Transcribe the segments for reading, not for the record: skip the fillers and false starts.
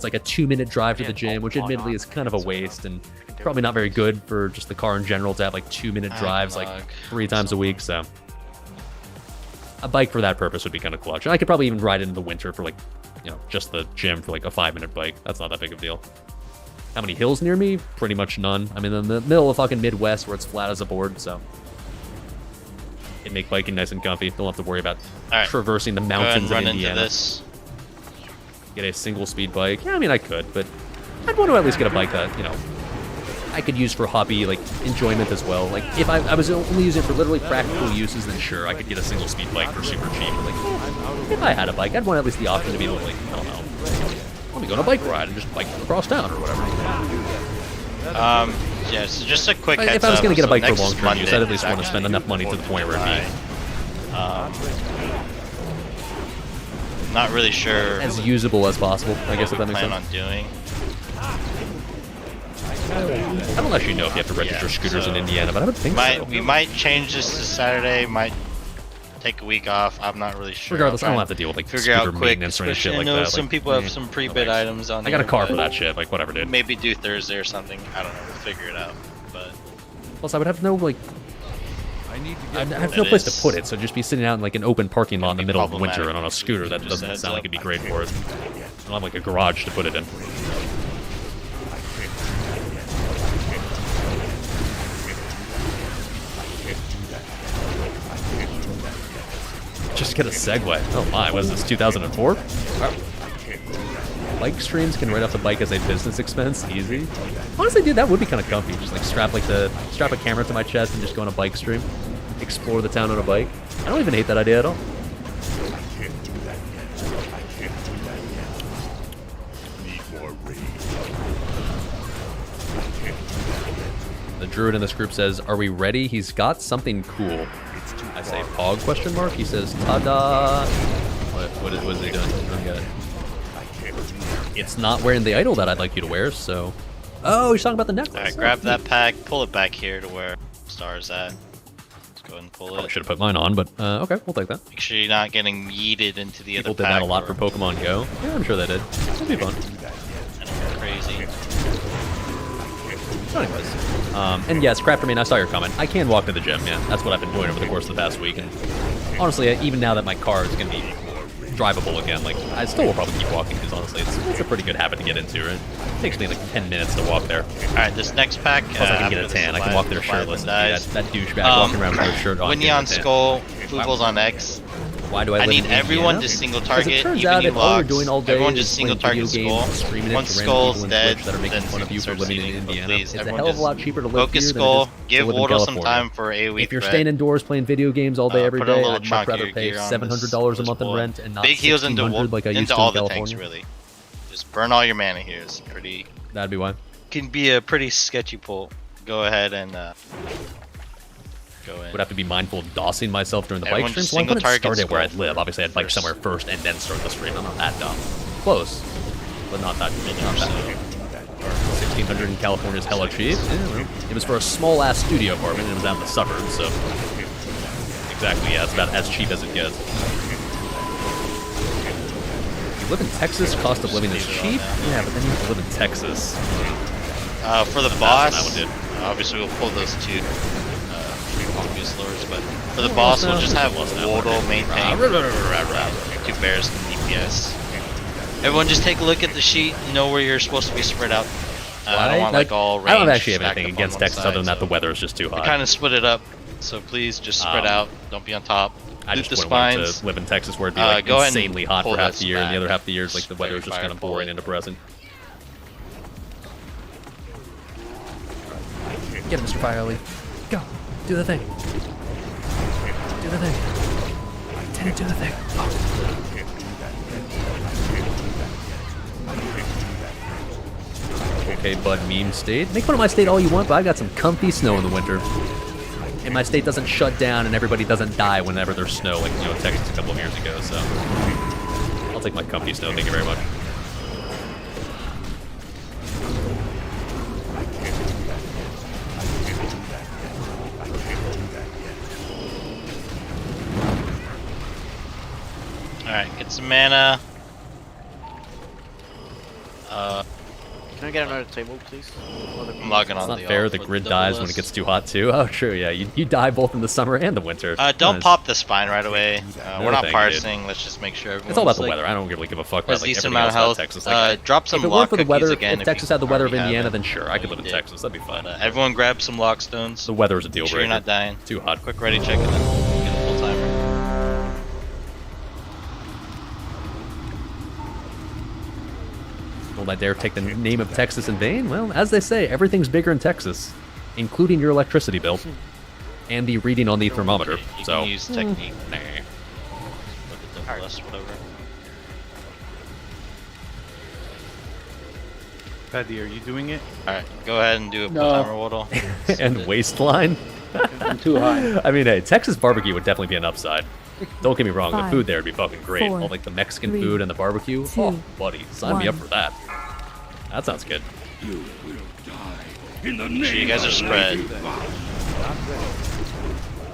It's like a 2-minute drive to the gym, which admittedly is kind of a waste and probably not very good for just the car in general to have like 2-minute drives like 3 times a week. So a bike for that purpose would be kind of clutch. And I could probably even ride it in the winter for like, you know, just the gym for like a 5-minute bike. That's not that big of a deal. How many hills near me? Pretty much none. I'm in the middle of fucking Midwest where it's flat as a board, so it make biking nice and comfy. Don't have to worry about traversing the mountains of Indiana. Get a single speed bike. Yeah, I mean I could, but I'd want to at least get a bike that, you know, I could use for hobby, like, enjoyment as well. Like, if I was only using it for literally practical uses, then sure, I could get a single-speed bike for super cheap. But, like, if I had a bike, I'd want at least the option to be able to, like, I don't know, let me go on a bike ride and just bike across town or whatever. Yeah, so just a quick heads if I was going to get a bike for next long-term use, I'd at least want to spend enough money to the point where it'd be not really sure as usable as possible, I guess, if that makes sense. on doing. I don't actually know if you have to register scooters in Indiana, but I would think so. We might change this to Saturday, might take a week off, I'm not really sure. Regardless, I don't have to deal with like scooter maintenance or any shit like that. Some people have some pre-bid items on I got a car for that shit, like whatever, dude. Maybe do Thursday or something, I don't know, we'll figure it out. But plus I would have no, like, I have no place to put it, so just be sitting out in like an open parking lot in the middle of winter and on a scooter, that doesn't sound like it'd be great for it. I don't have like a garage to put it in. Just get a Segway. Oh my, what is this, 2004? Bike streams can write off the bike as a business expense, easy. Honestly, dude, that would be kind of comfy. Just like strap a camera to my chest and just go on a bike stream. Explore the town on a bike. I don't even hate that idea at all. The druid in this group says, "Are we ready? He's got something cool." I say pog question mark. He says, "Ta-da!" What is he doing? I don't get it. It's not wearing the idol that I'd like you to wear, so... Oh, he's talking about the necklace. Alright, grab that pack, pull it back here to where Star's at. Let's go ahead and pull it. I should have put mine on, but okay, we'll take that. Make sure you're not getting yeeted into the People other pack. did that a lot for Pokemon Go. Yeah, I'm sure they did. It'll be fun. Crazy. So anyways, and yes, Crafter Man, I saw your comment. I can walk to the gym, yeah. That's what I've been doing over the course of the past week. And honestly, even now that my car is going to be drivable again, like, I still will probably keep walking because honestly, it's a pretty good habit to get into, right? It takes me like 10 minutes to walk there. Alright, this next pack. Plus, I can get a tan. I can walk there shirtless. That douchebag walking around with no shirt on. Winnie on Skull, Fubles on X. Why do I need everyone to single target, even you logs. Everyone just single target Skull. Once Skull's dead, that are making fun of you for living in Indiana. It's a hell of a lot cheaper to live focus here Skull, than it is give to live in Wardle some California. time for AoE. If you're staying indoors playing video games all day every day, I'd much rather pay gear on $700 a month in rent and not big heals into $1,600 like I used to all in the California. tanks, really. Just burn all your mana here. It's pretty. That'd be why. Can be a pretty sketchy pull. Go ahead and go in. Would have to be mindful of dossing myself during the bike stream, so I couldn't start it where I'd live. Obviously, I'd bike somewhere first and then start the stream. I'm not that dumb. Close, but not that. Not that. 1,600 in California is hella cheap. Yeah, well, it was for a small-ass studio apartment, and it was out in the suburbs, so... Exactly, yeah, it's about as cheap as it gets. You live in Texas, cost of living is cheap? Yeah, but then you have to live in Texas. For the boss, obviously we'll pull those two obvious lures, but for the boss, we'll just have Wardle maintain 2 bears and DPS. Everyone just take a look at the sheet, know where you're supposed to be spread out. I don't want like all range. I don't actually have anything against Texas other than that the weather is just too hot. We kind of split it up, so please just spread out. Don't be on top. I just wouldn't want to live in Texas where it'd be like insanely hot for half the year, and the other half the year is like the weather is just kind of boring and depressing. Get him, Mr. Firely. Go. Do the thing. Do the thing. Didn't do the thing. Oh. Okay, bud, meme state. Make fun of my state all you want, but I got some comfy snow in the winter. And my state doesn't shut down and everybody doesn't die whenever there's snow, like, you know, Texas a couple of years ago, so... I'll take my comfy snow, thank you very much. Alright, get some mana. Can I get another table, please? I'm logging on. It's not fair. The grid dies when it gets too hot too. Oh, true. Yeah, you die both in the summer and the winter. Don't Nice. pop the spine right away. No, We're not thank you, parsing. Let's just make sure everyone's It's all about the like, weather. I don't really give a fuck has about like decent everything amount else of about health. Texas. Like, Drop some if it lock weren't for the cookies weather, again. if Texas had the weather of already Indiana, haven't. then sure, I could live in Yeah. Texas. That'd be fine. Everyone grab some lock stones. The weather is a deal Make sure breaker. you're not dying. Too hot. Quick ready check and then get a full timer. Will I dare take the name of Texas in vain? Well, as they say, everything's bigger in Texas, including your electricity bill and the reading on the thermometer. You So, can use technique. nah. Look at the list, whatever. Paddy, are you doing it? Alright, go ahead and do a full No. timer waddle. And waistline. I'm too high. I mean, hey, Texas barbecue would definitely be an upside. Don't get me wrong, the 5, food there would be fucking great. 4, All like the Mexican 3, food and the barbecue. 2, Oh, buddy, sign me up 1. for that. That sounds good. Make sure you guys are spread.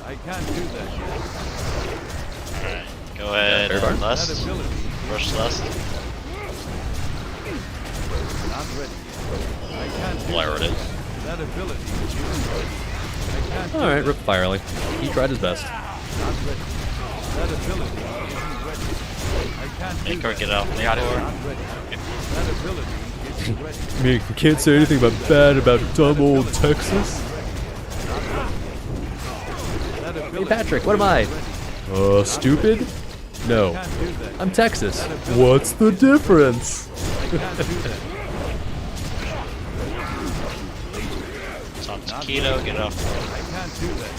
I can't do that. Alright, go ahead fair and bar. lust. That ability, Rush lust. not ready. I can't do Fire it. that ability. I can't do Alright, Rip Firely. He tried his best. not ready. That ability isn't ready. I can't do Make her that. get off the Not floor. ready. That ability isn't ready. I mean, you can't say anything bad about dumb old Texas. That Hey ability Patrick, what am I? Stupid? No. can't do that. I'm Texas. What's the difference? I can't do that. Top taquito, get off. I can't do that.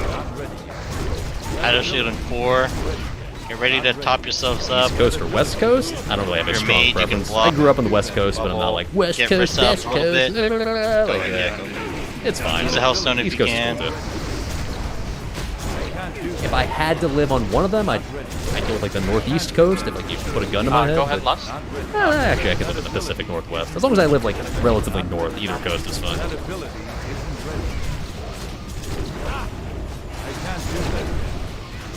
Not ready. Idle shield in 4. Get ready to top yourselves up. East Coast or West Coast? I don't really have a You're strong mage, you can preference. block I grew up on the West Coast, but I'm not like West Get Coast, yourself West a little Coast. bit. Like, Yeah, go. it's fine. Use a Hellstone if East you Coast is can. cool, too. I can't do that. If I had to live on one of them, I'd go with like the Northeast Coast. If like you put a gun to my head. Go ahead, but- Lust. Not ready. Actually, I could live in the Pacific Northwest. As long as I live like relatively north, either coast is fine. That ability isn't ready. I can't do that.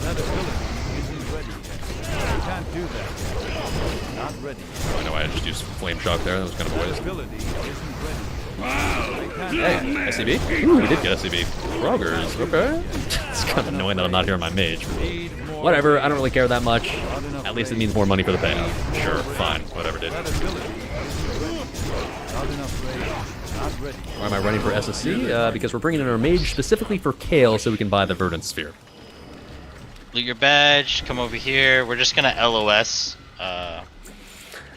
That ability isn't ready yet. I can't do that yet. Not ready. I know I just used flame shock there. That was kind of a That waste. ability isn't ready yet. I can't do Hey, that. SCB? Ooh, we did get SCB. Froggers, okay. It's kind of annoying that I'm not here on my mage. Need more Whatever, I don't really care that much. At least it means more money for the payout. Sure, fine, whatever, dude. That ability isn't ready yet. Not enough rage. Not ready. Why am I running for SSC? Because we're bringing in our mage specifically for Kale so we can buy the Verdant Sphere. Loot your badge, come over here. We're just gonna LOS.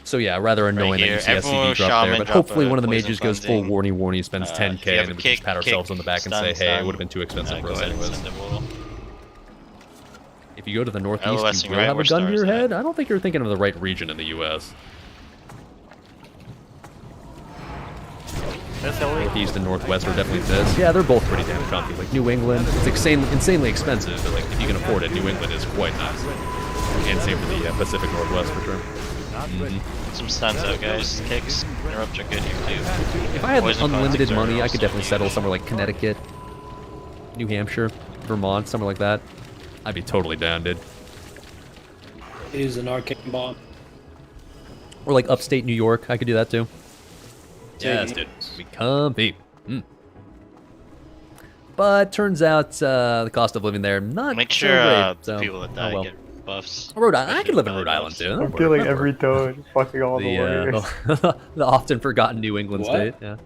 So yeah, rather annoying that here. you see Everyone SCB drop there, shaman but drop hopefully a one of the poison mages goes full cleansing. warny, spends If 10k, you have and then a we kick, just pat ourselves on the back and say, hey, it would have been too expensive for go us ahead and anyways. send a waddle. If you go to the northeast, LOSing you will right have a where gun to your stars at. head. I don't think you're thinking of the right region in the U.S. Northeast and Northwest are definitely this. Yeah, they're both pretty damn comfy. Like New England, it's insanely expensive, but like if you can afford it, New England is quite nice. And same for the Pacific Northwest for sure. Some stunts out, guys. Kicks. Interrupts are good here too. If I had Poison unlimited concepts are money, I could also definitely settle huge. somewhere like Connecticut, New Hampshire, Vermont, somewhere like that. I'd be totally down, dude. Is an arcane bomb. Or like upstate New York, I could do that too. Yeah. Yes, dude. Be comfy. But turns out the cost of living there not Make so sure great. the So, people that die oh well. get buffs. Rhode Island, I could live in Especially Rhode Island too. buffs. That'd I'm work, killing that'd every work. toad, fucking all the warriors. The often forgotten New England What? state. Yeah.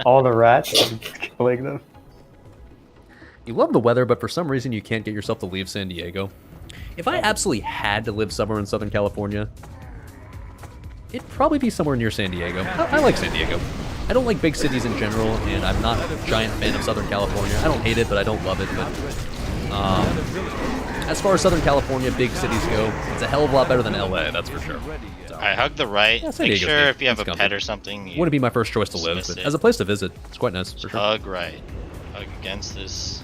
All the rats, I'm killing them. You love the weather, but for some reason you can't get yourself to leave San Diego. If I absolutely had to live somewhere in Southern California, it'd probably be somewhere near San Diego. I like San Diego. I don't like big cities in general, and I'm not a giant fan of Southern California. I don't hate it, but I don't love it. But as far as Southern California big cities go, it's a hell of a lot better than LA, that's for sure. So, Alright, hug the right. Yeah, San Make Diego's sure good. if you have It's a comfy. pet or something, you wouldn't be my first choice to live, dismiss but it. as a place to visit, it's quite nice for sure. hug right. Hug against this.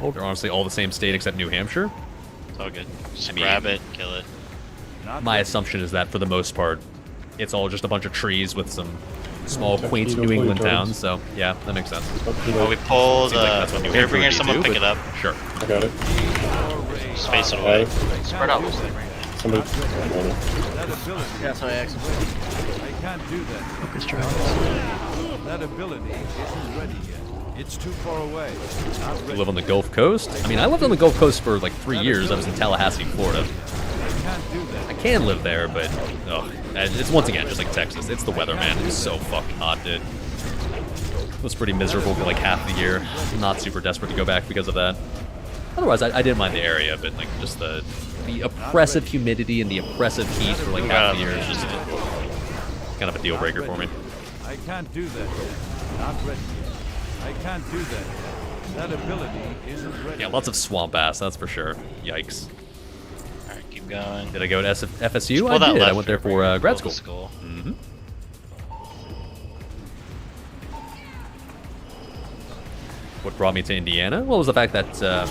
They're honestly all the same state except New Hampshire. It's all good. Just I mean- grab it, kill it. My assumption is that for the most part, it's all just a bunch of trees with some small, quaint New England towns. So yeah, that makes sense. Well, we pull Seems like that's what New here, Hampshire bring here would be someone too, pick but it up. Sure. I got it. Space it away. Spread out. Somebody. That ability. Yeah, sorry, X. I can't do that. That ability isn't ready yet. It's too far away. Not You ready. live on the Gulf Coast? I mean, I lived on the Gulf Coast for like 3 years. I was in Tallahassee, Florida. I can't do that. I can live there, but it's once again just like Texas. It's the weather, man. It's so fucking hot, dude. It was pretty miserable for like half the year. Not super desperate to go back because of that. Otherwise, I didn't mind the area, but like just the oppressive humidity and the oppressive heat for like half the year is just kind of a deal breaker for me. I can't do that yet. Not ready yet. I can't do that yet. That ability isn't ready. Yeah, lots of swamp ass, that's for sure. Yikes. Alright, keep going. Did I go to FSU? Pull I that did. I left went there before for you grad pull school. the Mm-hmm. What brought me to Indiana? Well, it was the fact that I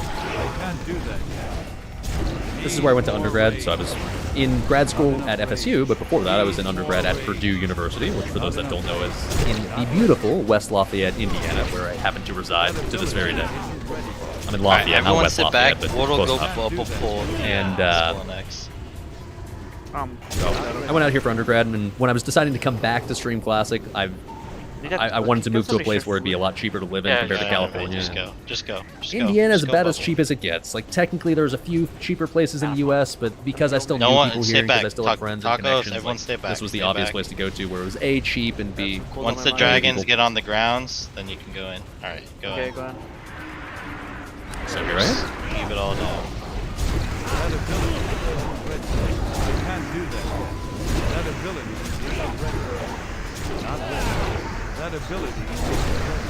can't do that yet. this is where I went to undergrad, so I was in grad school at FSU, but before that I was in undergrad at Purdue University, which for those that don't know is in the beautiful West Lafayette, Indiana, where I happen to reside to this very day. I'm in Alright, Lafayette, not everyone West sit Lafayette, back. but Ward'll close go enough. bubble pull. And, Next. So I went out here for undergrad, and when I was deciding to come back to Stream Classic, I wanted to move to a place where it'd be a lot cheaper to live in compared to California. Just go. Just go. Indiana is Just go about as bubble. cheap as it gets. Like, technically, there's a few cheaper places in the U.S., but because I still No knew one- people stay here, because back. I still have Talk- friends tacos, and connections, everyone like, stay back, this was the stay obvious back. place to go to, where it was A, cheap, and B... Once the dragons get on the grounds, then you can go in. Alright, go Okay, in. go on. So here I am. Keep it all down. That ability isn't ready. I can't do that yet. That ability isn't ready. Not ready. That ability isn't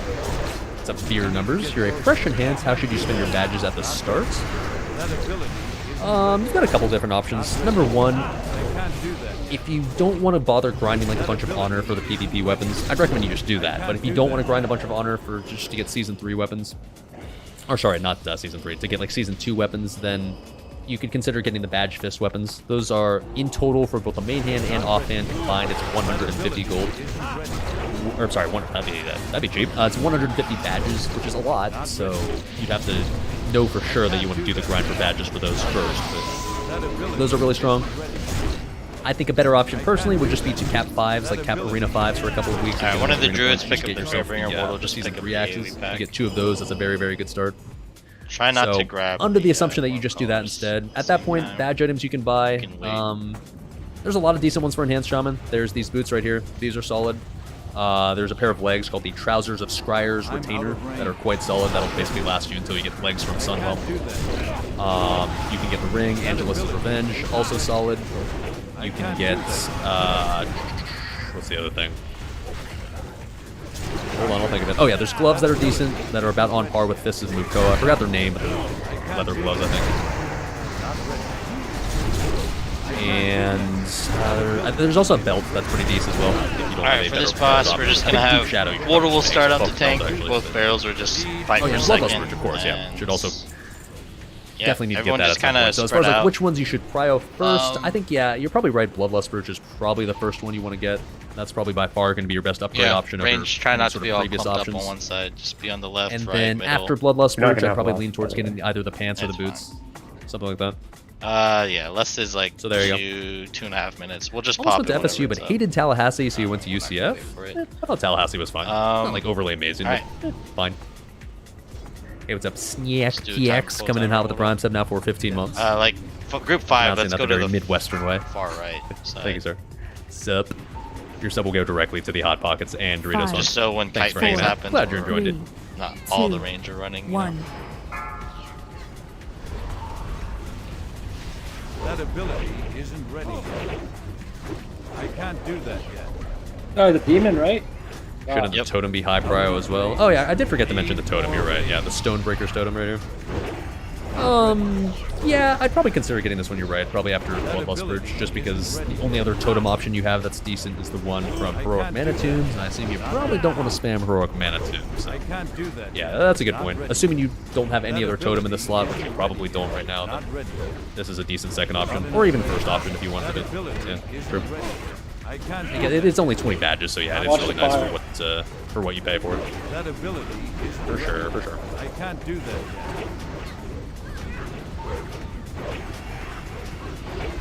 ready. It's up to your numbers. You're a fresh enhanced. How should you spend your badges at the start? That ability isn't You've got a couple different options. Number one, I can't do that. if you don't want to bother grinding like a bunch of honor for the PvP weapons, I'd recommend you just do that. But if you don't want to grind a bunch of honor for just to get Season 3 weapons, or sorry, not Season 3, to get like Season 2 weapons, then you could consider getting the Badge Fist weapons. Those are, in total, for both the main hand and offhand combined, it's 150 gold. Or, I'm sorry, that'd be cheap. It's 150 badges, which is a lot, so you'd have to know for sure that you want to do the grind for badges for those first. But those are really strong. I think a better option, personally, would just be to cap 5s, like cap Arena 5s for a couple of weeks. Alright, one of the Arena druids 5s, pick just up get the yourself Fairbringer, the, Ward'll just season pick up 3 the axes. AoE pack. You get 2 of those, that's a very, very good start. Try not So, to grab. under the assumption that you just do that instead. At that point, badge items you can buy. You can wait. There's a lot of decent ones for Enhanced Shaman. There's these boots right here. These are solid. There's a pair of legs called the Trousers of Scryer's Retainer that are quite solid. That'll basically last you until you get legs from Sunwell. You can get the ring, Angelus' Revenge, also solid. You can get, what's the other thing? Hold on, I'll think of it. Oh yeah, there's gloves that are decent, that are about on par with Fists of Mukkoa. I forgot their name, but they're leather gloves, I think. And there's also a belt that's pretty decent as well. If you don't have Alright, a for this better boss, option. we're just I gonna think Deep have Shadow, you should Water will actually start up focus the tank. on, actually. Both barrels are just fight Oh for yeah, a Bloodlust second. Bridge, of course, yeah. and Should also yeah, definitely need to get everyone that just at some kinda point. So as far spread as like out. which ones you should prio first, I think yeah, you're probably right. Bloodlust Bridge is probably the first one you want to get. That's probably by far going to be your best upgrade yeah, option. range. Over Try any not to sort be of all previous clumped options. up on one side. Just be on the left, And right, then middle. after Bloodlust You're not Bridge, gonna I'd have probably lost, lean towards by the way. getting either the pants or the That's boots, something like that. Yeah, less is like So there you go. 2.5 minutes. We'll just Almost pop went to it FSU, but hated Tallahassee, so you went to UCF. wait for it. I thought Tallahassee was fine. Not like overly amazing, but alright. fine. Hey, what's up, do Sniak time, TX full coming in time hot with the roll. Prime sub now for 15 months. Like for group 5, Pronouncing let's that go the to very the Midwestern way. far right side. Thank you, sir. Sup. Your sub will go directly to the Hot Pockets and Doritos. Just so when Thanks kite for phase hanging out. happens, Glad you we're enjoyed it. not all the two, range are running. you know. 1. That ability isn't ready yet. I can't do that yet. Oh, the demon, right? Shouldn't the Yep. totem be high prio as well? Oh yeah, I did forget to mention the totem. You're right. Yeah, the Stonebreaker's totem right here. Yeah, I'd probably consider getting this one. You're right. Probably after Bloodlust Bridge, just because the only other totem option you have that's decent is the one from Heroic Mana Tombs, and I assume you probably don't want to spam Heroic Mana Tombs. I can't do that Yeah, yet. that's a good point. Assuming you don't have any other totem in the slot, which you probably don't right now, Not then ready yet. this is a decent second option, or even first option if you wanted That it. ability Yeah, isn't true. ready yet. I can't do It's only 20 badges, so yeah, it's Watch really the nice fire. for what you pay for it. that ability isn't For ready sure, yet. for sure. I can't do that yet.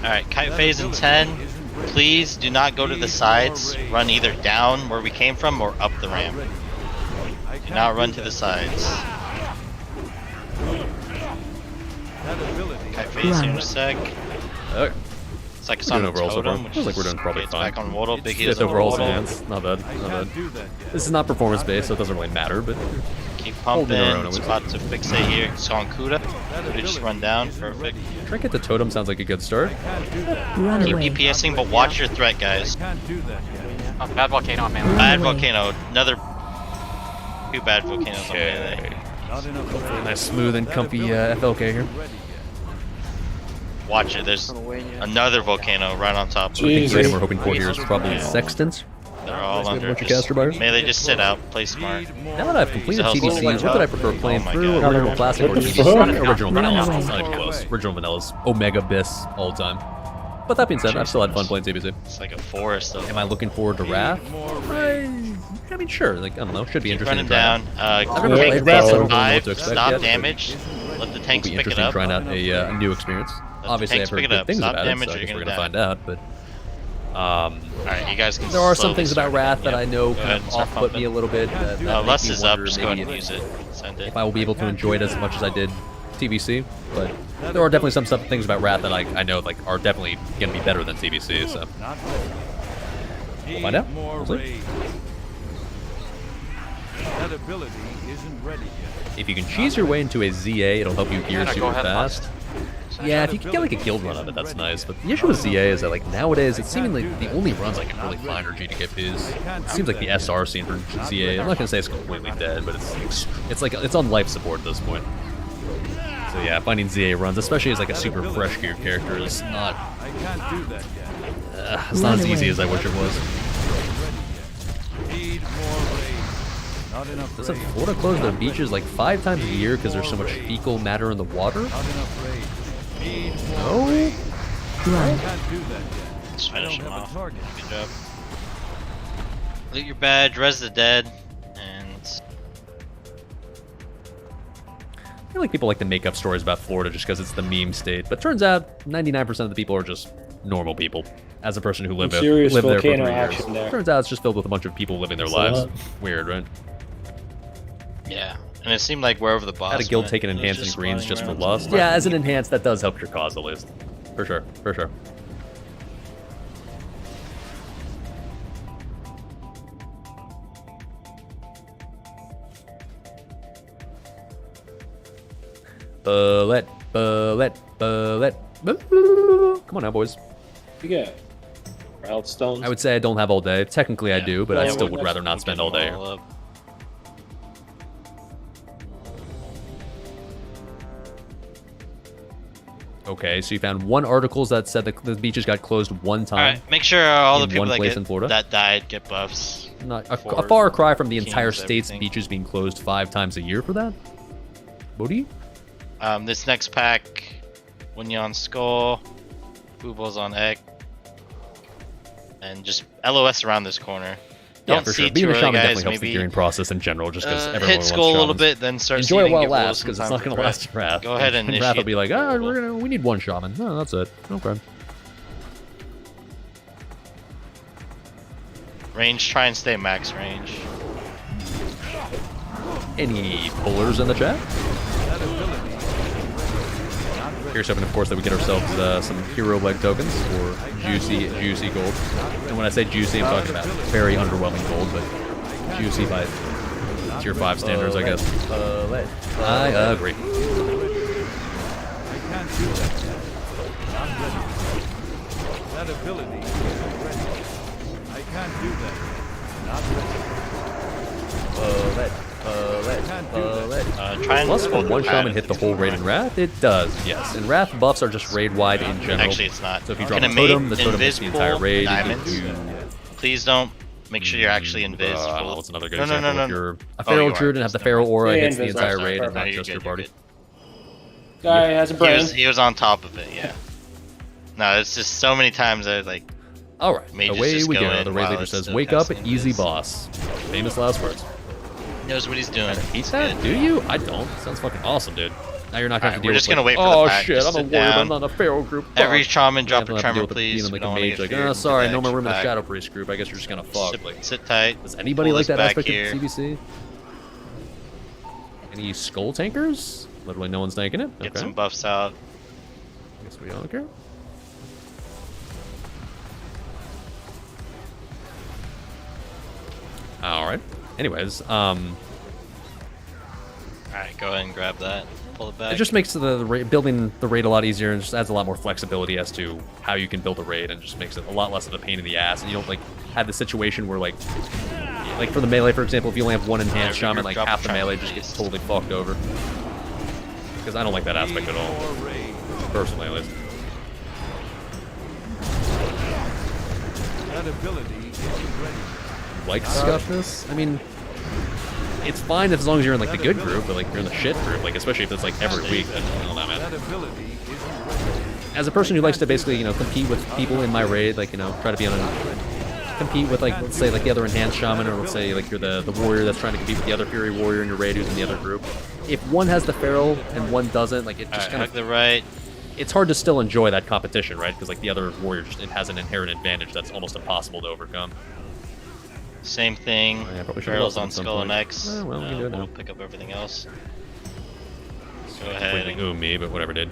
Alright, kite phase in 10. Please do not go to the sides. Run either down where we came from or up the ramp. Do not run to the sides. Kite phase here in a sec. Okay. It's like it's We're on doing the overall so far. totem, which Feels like we're is doing probably it's fine. back on Waddle. Big Fifth hits on overall Waddle. hands. Not bad. Not bad. This is not performance based, so it doesn't really matter. But Keep Holding pumping. our own, It's always. about to fixate here. It's on Kuda. Kuda just run down. Perfect. trinket to totem sounds like a good start. Run Keep away. DPSing, but watch your threat, guys. Oh, bad volcano on melee. Bad away. volcano. Another 2 bad volcanoes on melee. Hopefully a nice smooth and comfy FLK here. Watch it. There's another volcano right on top. I think the Jesus. item we're hoping for here is probably Sextants. They're all Nice, we have a under. bunch of caster buyers. Melee, just sit out. Play smart. Now that I've completed So how's TDCs, this what did I prefer playing Oh my through? God. Original Classic or What the TDC? fuck? Original Vanilla. Run It's not even away. close. Original Vanilla's Omega Biss all the time. But that being said, I've still had fun playing TBC. It's like a forest of. Am I looking forward to Wrath? I mean, sure. Like, I don't know. Should be Keep interesting. running to try down. I've never Tank played phase Wrath, so I in don't really know what 5. to expect Stop yet, but damage. Let the It'll tanks be pick it interesting up. trying out a new experience. the Obviously, tanks I've heard pick it good up. things Stop about it, damage so or I guess you're we're gonna gonna die. find out. But Alright, you guys can there are some slowly things about start Wrath again. that I know Go kind ahead of and start off-put me a pumping. little bit. That Less make me is up. wonder Just go ahead and maybe use it. Send it. if I will be able to enjoy it as much as I did TBC. But there are definitely some things about Wrath that I know like are definitely going to be better than TBC. So we'll find out. We'll see. That ability isn't ready yet. If you can cheese your way into a ZA, it'll help you gear Go super ahead, fast. Yeah, if you can get like a guild run of it, that's nice. But the issue with ZA is that like nowadays, it's seeming like the only runs I can really find are GDKPs. It seems like the SR scene for ZA. I'm not gonna say it's completely dead, but it's like it's on life support at this point. So yeah, finding ZA runs, especially as like a super fresh gear character, is not I can't do that yet. it's not as easy as I wish it was. Need more raid. Not enough Doesn't raid. Florida close their beaches like 5 times a year because there's so much fecal matter in the water? Not enough raid. Need more No. raid. I Run. can't do that yet. Just I finish don't him have a off. target. Good job. Loot your badge, res the dead, and I feel like people like to make up stories about Florida just because it's the meme state, but turns out 99% of the people are just normal people. As a person who lived Serious there for 3 volcano years, action there. turns out it's just filled with a bunch of people living their It's a lives. lot. Weird, right? yeah. And it seemed like wherever the boss Had a guild went, take an it was enhanced in greens spawning just for around. lust. Yeah, as an enhanced, that does help your cause at least. For sure, for sure. Bullet, bullet, bullet. Come on now, boys. You got Wild Stones. I would say I don't have all day. Technically, I Yeah. do, but I Yeah, still well, would rather not spend all day here. Okay, so you found one article that said that the beaches got closed one time. Alright, make sure all the in people one that place in Florida? that died get buffs. Not for a far cry from the kings, entire state's everything. beaches being closed 5 times a year for that. Bodhi? This next pack, Winyon Skull, Boobles on Egg, and just LOS around this corner. Yeah, Don't for see sure. Being too a early, shaman guys. definitely helps the Maybe gearing process in general, just because everyone hit wants skull a little shamans. bit, then start Enjoy it seeding, while it get Wolves lasts, because it's sometime not going for to last in Wrath. Go ahead and Wrath will initiate be like, the we need one shaman. No, that's it. Okay. range. Try and stay max range. Any pullers in the chat? Here's hoping, of course, that we get ourselves some hero leg tokens or juicy gold. And when I say juicy, I'm talking about very underwhelming gold, but juicy by tier 5 standards, I guess. I agree. I can't do that yet. Not ready. That ability isn't ready. I can't do that yet. Not ready. Can't do that. Try and Plus, hold when the one pad shaman if hit the it's whole going raid in right. Wrath, it does, yes. And Wrath buffs are just raid-wide in general. Actually, it's not. So if you Can drop a it totem, the make totem hits the entire invisible raid. diamonds? Please don't. Make sure you're actually invis. I don't know, it's another good No, no, example. no, If no. you're a Oh, feral you are. druid and have the feral aura, Yeah, hits the invis. entire Sorry, raid and no, not you're just good, your you're party. good. Guy has a brain. He was on top of it, yeah. No, it's just so many times I was like, Alright, Mages away just we go go. in The raid while leader it's says, still wake up, casting easy invis." boss. Famous last words. knows what he's doing. Eat that? Do you? I don't. Sounds fucking awesome, dude. Now you're not going to deal we're with just gonna wait for oh the pack. shit, Just I'm a sit warrior, but down. I'm not a feral group. Every Fuck. shaman You drop have a to deal tremor, with please. being We like a don't wanna mage, get like, feared. oh, sorry, no more room in the Pack. Shadow Priest group. I guess you're just gonna fuck. Like, Sit tight. does anybody Pull like this that back aspect here. of CBC? Any skull tankers? Literally no one's tanking it. Get Okay. some buffs out. Guess we don't care. Alright. Anyways, Alright, go ahead and grab that. Pull it back. it just makes building the raid a lot easier and just adds a lot more flexibility as to how you can build a raid and just makes it a lot less of a pain in the ass. And you don't like have the situation where like for the melee, for example, if you only have one enhanced shaman, like half the melee just gets totally fucked over. Because I don't like that aspect at all. Personally, at least. That ability is ready. Like scuffness? I mean, it's fine as long as you're in like the good group, but like you're in the shit group, like especially if it's like every week, then I don't know, man. That ability isn't ready. As a person who likes to basically, compete with people in my raid, like, try to be on compete with, like, let's say, like, the other enhanced shaman, or let's say, like, you're the warrior that's trying to compete with the other fury warrior in your raid who's in the other group. If one has the feral and one doesn't, like, it just kind of... the right. It's hard to still enjoy that competition, right? Because, like, the other warrior, it has an inherent advantage that's almost impossible to overcome. Same thing. Yeah, probably should've Barrels lost on at some Skull and point. X. Oh, well, we can do it now. We'll pick up everything else. Go Wait, ahead. like, ooh, me, but whatever, dude.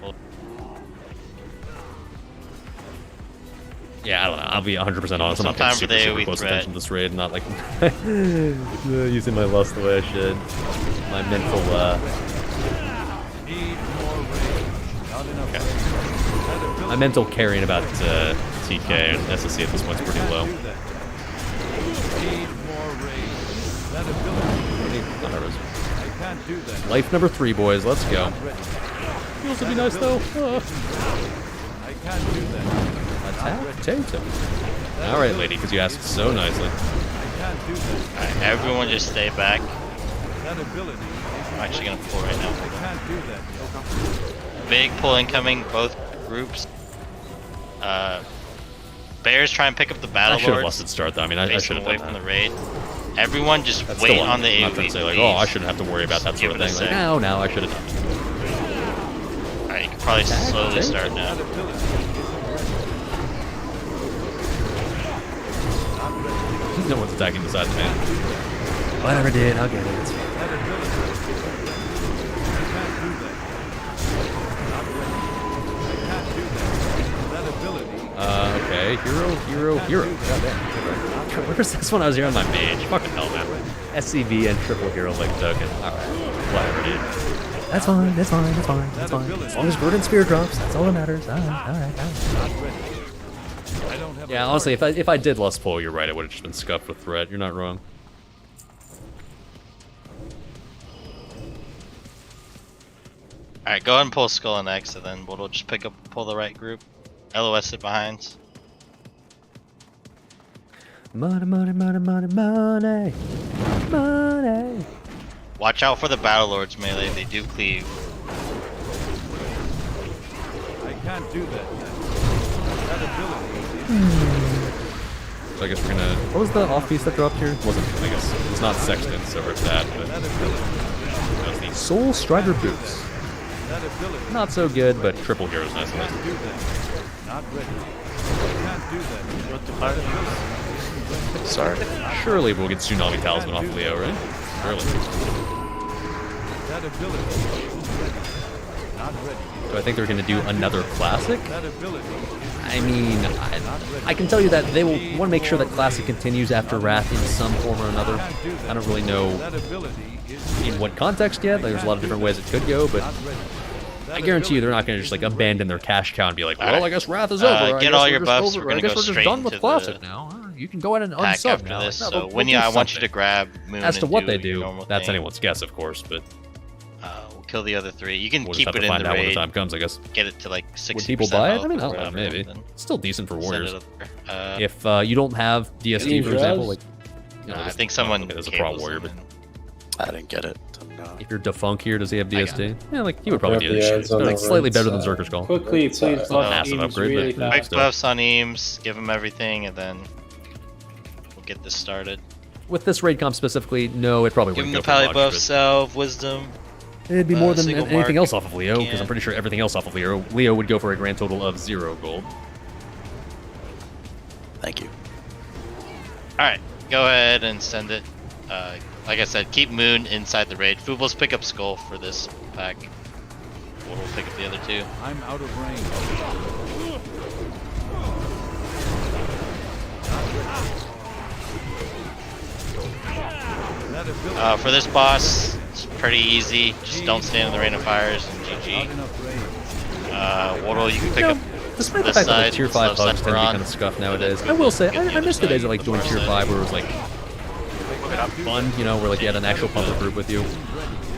Yeah, I don't know. I'll be 100% honest. I'm not Sometime paying for super, the super AoE close threat. attention to this raid, and not like using my lust the way I should. My mental, Need more range. Not enough range. That ability my mental carrying about TK and SSC at this point is pretty low. do that. Need more range. That ability. I can't do that. Life number 3, boys. Let's go. Not ready. Feels to be nice though. I can't do that. Attack potato. All right, lady, because you asked so nicely. I can't do that. Alright, everyone just stay back. That ability I'm actually gonna pull right now. I can't do that. Big pull incoming, both groups. Bears try and pick up the I battle should have lords. busted start though. I mean, I Face should them have away done from that. the raid. Everyone just That's wait still on the I'm not AoE. trying to say like, please. oh, I shouldn't have to worry about that Give sort of it a thing. Like, sec. no, I should have done it. Alright, you can probably slowly potato. start now. That ability isn't ready. No one's attacking the side of me. Whatever, dude. I'll get it. It's fine. That ability isn't ready. I can't do that. Not ready. I can't do that. That ability. Okay. Hero. Goddamn. Where's this one? I was here on my mage. Fucking hell, man. SCV and triple hero like token. Alright. Whatever, dude. That's fine. That's fine. As long as Verdant Spear drops, that's all that matters. Alright. Not ready. I don't have Yeah, honestly, if I did Lust Pull, you're right. It would have just been scuffed with threat. You're not wrong. Alright, go ahead and pull Skull and X, and then we'll just pull the right group. LOS it behind. Money. Watch out for the battle lords melee. They do cleave. I can't do that. That ability So I guess we're gonna... What was the off piece that dropped here? Wasn't, I guess. It's not Sexton, so it's that, but... that ability. That was the Soul Strider Boots. That ability. Not so good, but triple hero's nice. I can't do that. Not ready. I can't do that. What the fire? Sorry. Surely we'll get Tsunami Talisman off Leo, right? Surely. That ability isn't ready. Not ready. So I think they're gonna do another classic. That ability is I mean, I can tell you that they will want to make sure that classic continues after Wrath in some form or another. can't do that. I don't really know That ability is in what context yet. Like, there's a lot of different ways it could go, but not ready. I guarantee you they're not going to just like abandon their cash cow and be like, well, I guess Wrath is over. I get guess all we're your just buffs. over. We're I gonna guess go we're just straight done with into classic the now. You can go ahead and Pack unsub after now. this. Like, So no, when we'll I do want you to something. grab Moon As to and what they your do, normal that's thing. anyone's guess, of course, but We'll kill the other 3. You can we'll just keep have it to in find the out when the raid. time comes, I guess. Get it to like 60%. Would people buy it? I health mean, I or don't know, whatever, maybe. then It's still decent for send warriors. it up there. If you don't have DST, for example, like... I think someone There's a pro cables warrior, them but in. I didn't get it. No. if you're Defunk here, does he have I got DST? Yeah, like, he would probably Got need the it. ads on Like, the slightly right better than side. Zerker's Call. Quickly, please buff massive Eames upgrade, really but- Quick fast. buffs on Eames, give him everything, and then we'll get this started. With this raid comp specifically, no, it probably Give him wouldn't the go for pally much, buff, but- salve, wisdom. It'd be more than single anything mark else off of Leo, because I'm can. pretty sure everything else off of Leo would go for a grand total of 0 gold. Thank you. Alright, go ahead and send it. Like I said, keep Moon inside the raid. Fubles pick up Skull for this pack. We'll pick up the other two. I'm out of range. That ability For this boss, it's pretty easy. Just don't stand in the rain of fires and not GG. enough range. Waddle, you can pick up Despite the this fact that like, side. tier 5 bugs tend to be kind of scuffed nowadays, I will say, I miss the days of like doing tier 5 where it was like fun, you know, where like you had an actual pumper group with you,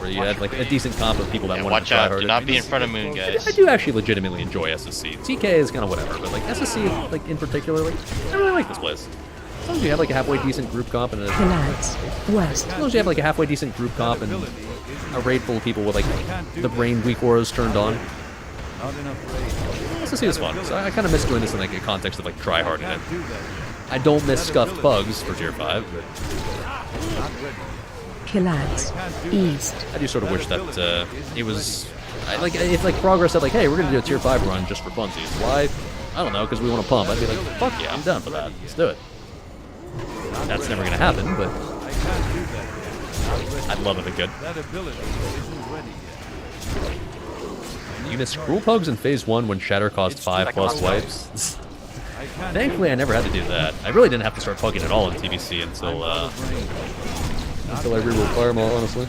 where you had like a decent comp of people that wanted Watch to try out, harder. do not be in front of Moon, guys. I do actually legitimately enjoy SSC. TK is kind of whatever, but like SSC, like in particular, like I really like this place. As long as you have like a halfway decent group comp and Lads, west. as long as you have like a halfway decent group comp and a raid full of people with like the brain weak auras turned on, Not enough range. SSC is fun. So I kind of miss doing this in like a context of like try hard in it. Can't do that. I don't miss scuffed bugs for tier 5, but Not ready. Kilads, east. I do sort of wish that it was like if like Progress said like, hey, we're gonna do a tier 5 run just for funsies. Why? I don't know, because we want to pump. I'd be like, fuck yeah, I'm down for that. Let's do it. That's never gonna happen, but I can't do that yet. I'd love if it could. That ability isn't ready yet. You missed Cruel Pugs in Phase 1 when Shatter caused 5+ wipes. I can't Thankfully, I never had to do that. I really didn't have to start pugging at all in TBC until range. I rerolled Fireball, honestly.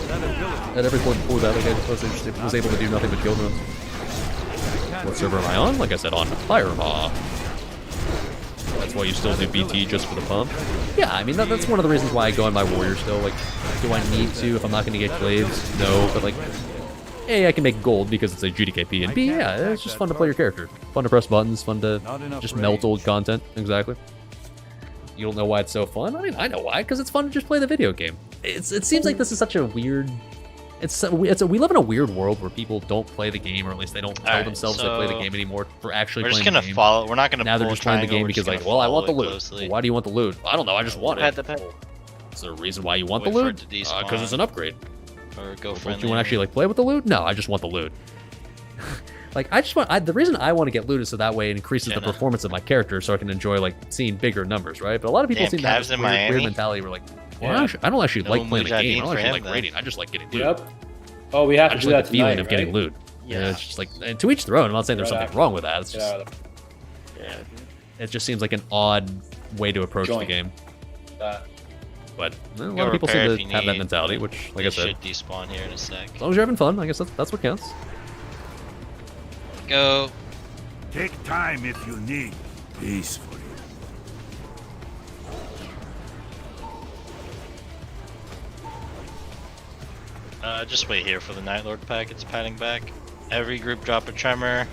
That ability At every point before that, like, I was able to do nothing but guild runs. What server am I on? Like I said, on Fireball. That's why you still do BT just for the pump? Yeah, I mean, that's one of the reasons why I go on my Warrior still. Like, do I need to if I'm not going to get Glaives? No, but like, A, I can make gold because it's a GDKP, and B, yeah, it's just fun to play your character. Fun to press buttons, fun to just melt old content. Exactly. You don't know why it's so fun? I mean, I know why, because it's fun to just play the video game. It seems like this is such a weird... we live in a weird world where people don't play the game, or at least they don't tell Alright, themselves they play the game anymore for actually We're just playing gonna the game. follow. We're not gonna. Now they're pull just playing the triangle, game we're because just like, gonna well, I want the follow it loot. closely. Why do you want the loot? I don't know, I just want Had it. the pen. Is there a reason why you want Wait the for loot? it to despawn. Because it's an upgrade. Or go Don't friendly. you want to actually like play with the loot? No, I just want the loot. Like, I just want, the reason I want to get loot is so that way it increases the Jenna. performance of my character so I can enjoy, like, seeing bigger numbers, right? But a lot of people Damn, seem to have Cavs this in weird Miami? mentality where, like, well, Yeah. I don't actually No like playing the Mujahideen game. I don't for actually him, like then. raiding. I just like getting loot. Yep. Oh, we have I to just do like that the feeling tonight, of getting right? loot. Yeah. It's just like, and to each their own. I'm not saying there's Right something after. wrong with that. It's Get just, out of Yeah. it just seems like an odd way to approach the Joint. game. that. But a lot Go of people repair seem if to you have that need. mentality, which, like They I said, should despawn here in a sec. as long as you're having fun, I guess that's what counts. Go. Take time if you need. Peacefully. Just wait here for the Night Lord pack. It's padding back. Every group drop a tremor.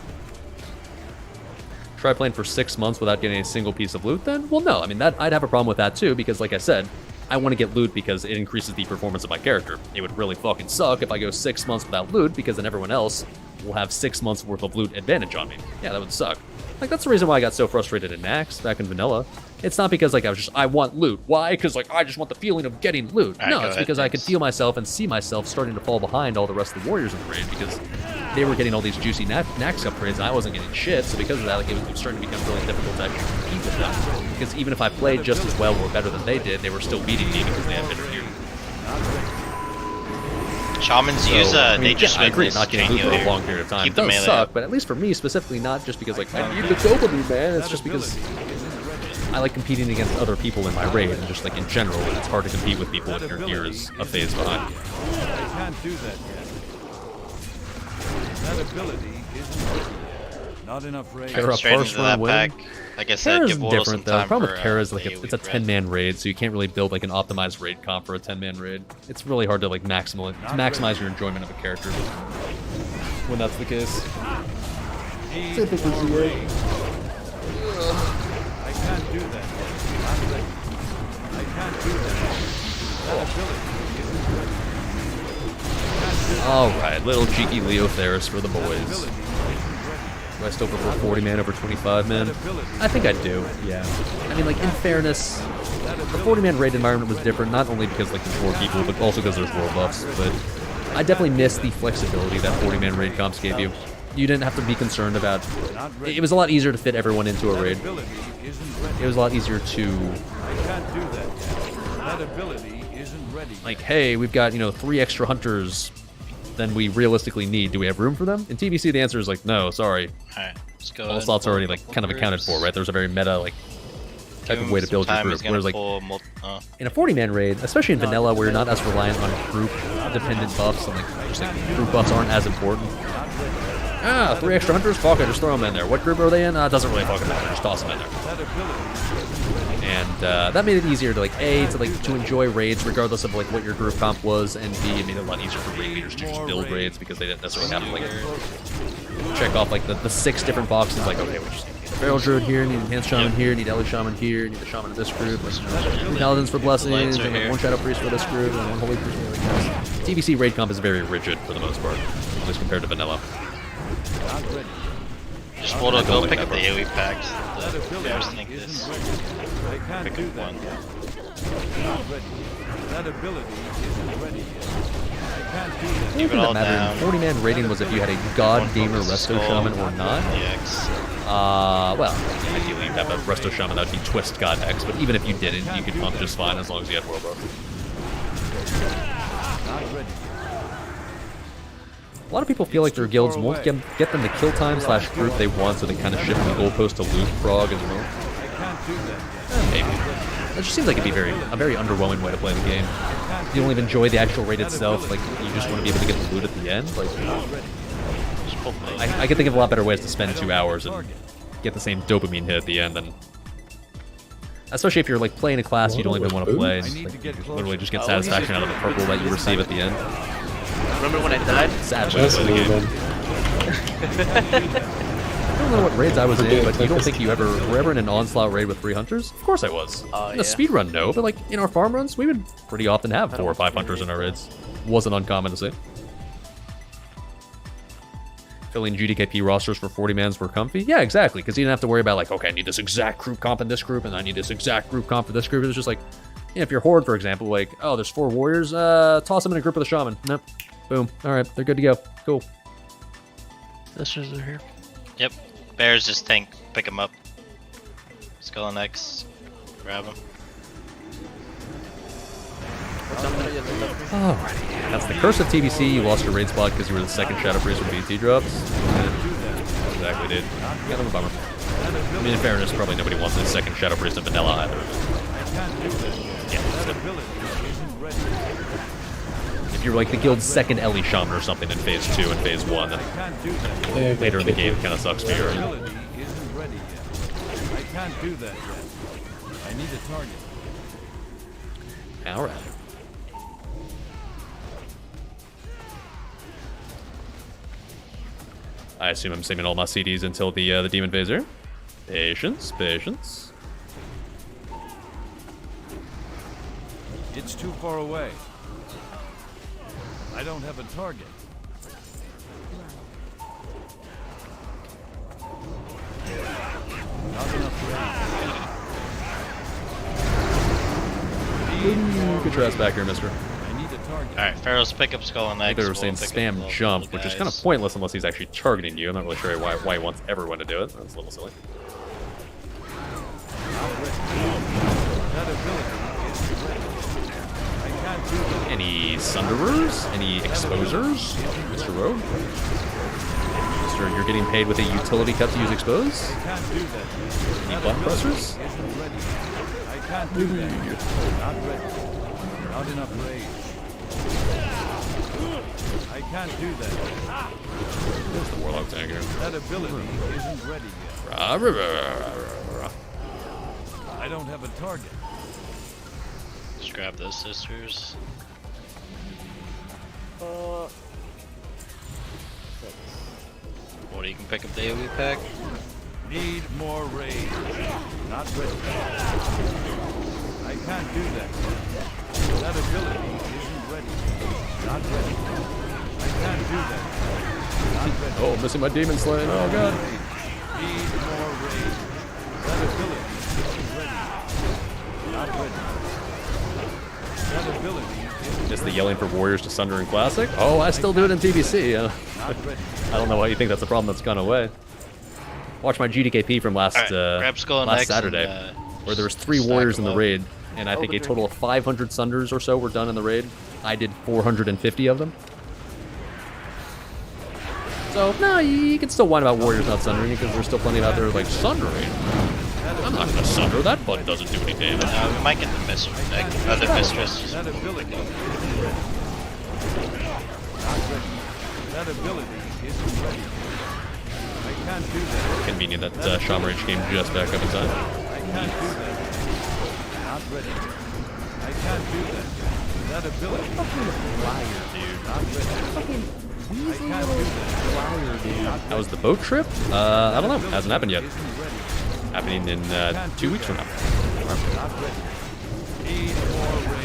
Try playing for 6 months without getting a single piece of loot then? Well, no. I mean, I'd have a problem with that too, because like I said, I want to get loot because it increases the performance of my character. It would really fucking suck if I go 6 months without loot, because then everyone else will have 6 months worth of loot advantage on me. Yeah, that would suck. Like, that's the reason why I got so frustrated in Nax back in Vanilla. It's not because, like, I want loot. Why? Because, like, I just want the feeling of getting loot. Alright, No, go it's ahead, because I could thanks. feel myself and see myself starting to fall behind all the rest of the warriors in the raid, because they were getting all these juicy Nax upgrades, and I wasn't getting shit, so because of that, like, it was starting to become really difficult to actually compete with them. Because even if I played just as well or better than they did, they were still beating me because they had better gear. Shamans use I mean, Nature I agree, Swindles. not getting loot for a long period of time Keep it the does melee suck, up. but at least for me specifically, not just because, like, I need the dopamine, man. It's just because I like competing against other people in my raid, and just, like, in general, it's hard to compete with people if your gear is a phase behind. I can't do that yet. That ability isn't ready yet. Not enough range. Kara Straight first into run that win. pack. Like I said, Kara's give Waddle some different though. The time problem for with Kara is like AoE it's a prep. 10-man raid, so you can't really build like an optimized raid comp for a 10-man raid. It's really hard to like maximize your enjoyment of a character when that's the case. Typically, I can't do that yet. Not ready. I can't do that. That ability isn't ready. All right, little cheeky Leo Theris for the boys. Ability isn't ready. Do I still prefer 40 man over 25 man? I think I do. Yeah. I mean, like in fairness, the 40 man raid environment was different, not only because like there's more people, but also because there's world buffs. But I definitely miss the flexibility that 40-man raid comps gave you. You didn't have to be concerned about... It was a lot easier to fit everyone into a raid. It was a lot easier to... I can't do that yet. That ability isn't ready. Like, hey, we've got, 3 extra hunters than we realistically need. Do we have room for them? In TBC, the answer is like, no, sorry. Alright, let's go. All slots are already like kind of accounted for, right? There's a very meta type of way to build your group. Whereas like in a 40-man raid, especially in vanilla, where you're not as reliant on group-dependent buffs and like group buffs aren't as important. 3 extra hunters, fuck it, just throw them in there. What group are they in? It doesn't really fucking matter. Just toss them in there. And that made it easier to to enjoy raids regardless of like what your group comp was, and B, it made it a lot easier for raid leaders to just build raids because they didn't necessarily have to like check off like the 6 different boxes. Like, okay, we just need a barrel druid here, need enhanced shaman here, need Ellie shaman here, need the shaman of this group, paladins for blessings, and like 1 shadow priest for this group, and 1 holy priest for the other guys. TBC raid comp is very rigid for the most part, at least compared to vanilla. Just go pick up the AoE packs. The bears think this. Pick up one. That ability isn't ready yet. I can't do that. The only thing that mattered in 40-man raiding was if you had a god gamer resto shaman or not. Well, ideally you'd have a resto shaman that would be twist god X, but even if you didn't, you could pump just fine as long as you had world buff. Not ready. A lot of people feel like their guilds won't get them the kill time / group they want, so they kind of shift the goalpost to loot prog as well. I can't do that yet. Maybe. That just seems like it'd be a very underwhelming way to play the game. You don't even enjoy the actual raid itself, like you just want to be able to get the loot at the end. Like, I can think of a lot better ways to spend 2 hours and get the same dopamine hit at the end, and especially if you're like playing a class you don't even want to play, and like, you literally just get satisfaction out of the purple that you receive at the end. Remember when I died? Sad way to play the game. I don't know what raids I was in, but you don't think you were ever in an onslaught raid with 3 hunters? Of course I was. In the speedrun, no, but like in our farm runs, we would pretty often have 4 or 5 hunters in our raids. Wasn't uncommon to see. Filling GDKP rosters for 40-mans were comfy? Yeah, exactly, because you didn't have to worry about like, okay, I need this exact group comp in this group, and I need this exact group comp for this group. It was just like, if you're Horde, for example, like, oh, there's 4 warriors, toss them in a group with a shaman. Nope. Boom. Alright, they're good to go. Cool. Sisters are here. Yep. Bears just tank, pick them up. Skull and X, grab them. Alrighty. That's the curse of TBC. You lost your raid spot because you were the second Shadow Priest with BT drops. Exactly, dude. Kind of a bummer. I mean, in fairness, probably nobody wants a second Shadow Priest in vanilla either. Yeah, if you were like the guild's second Ellie shaman or something in phase 2 and phase 1, then later in the game it kind of sucks for you. I can't do that yet. I need a target. Alright. I assume I'm saving all my CDs until the demon phase here. Patience, patience. It's too far away. I don't have a target. Not enough range. Get your ass back here, mister. I need a target. Alright, Pharaoh's pick up Skull and I X. think they were saying spam jump, which is kind of pointless unless he's actually targeting you. I'm not really sure why he wants everyone to do it. That's a little silly. That ability is ready. I can't do that. Any Sunderers? Any Exposers? Mr. Rogue? Mister, you're getting paid with a utility cut to use Expose? I can't do that. Any Buff Pressers? Isn't ready. I can't do that. Not ready. Not enough range. I can't do that. Where's the Warlock tank here? That ability isn't ready yet. I don't have a target. Just grab those sisters. What, you can pick up the AoE pack? Need more range. Not ready. I can't do that. That ability isn't ready. Not ready. I can't do that. Not ready. Oh, missing my Demon Slaying. Oh, God. Need more range. That ability isn't ready. Not ready. That ability isn't miss the yelling for warriors to sunder in Classic? Oh, I still do it in TBC. I don't know why you think that's a problem that's gone away. Watch my GDKP from last Saturday, where there was 3 warriors in the raid, and I think a total of 500 sunders or so were done in the raid. I did 450 of them. So, no, you can still whine about warriors not sundering because there's still plenty out there like, sundering? I'm not gonna sunder, that button doesn't do any damage. We might get the mistress. The mistress. That ability isn't ready. I can't do that. Convenient that Shaman Rage came just back up in time. I can't do that. Not ready. I can't do that. That ability. Liar, dude. Not ready. I can't do that. Liar, dude. That was the boat trip? I don't know. Hasn't happened yet. Happening in 2 weeks from now.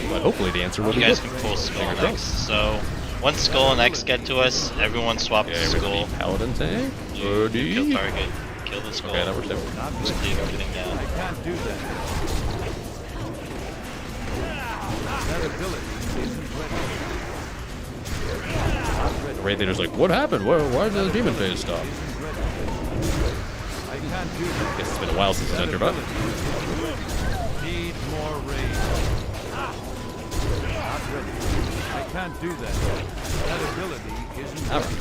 But hopefully the answer will be you guys good. can pull Skull and X. So once Skull and X get to us, everyone swap the Skull. Paladin tank. Kill target. Kill the Skull. Okay, that works out. Just leave everything down. I can't do that. That ability isn't ready. The raid leader's like, what happened? Why did the demon phase stop? I can't do that. Guess it's been a while since it's entered, but Need more rage. Not ready. I can't do that. That ability isn't ready.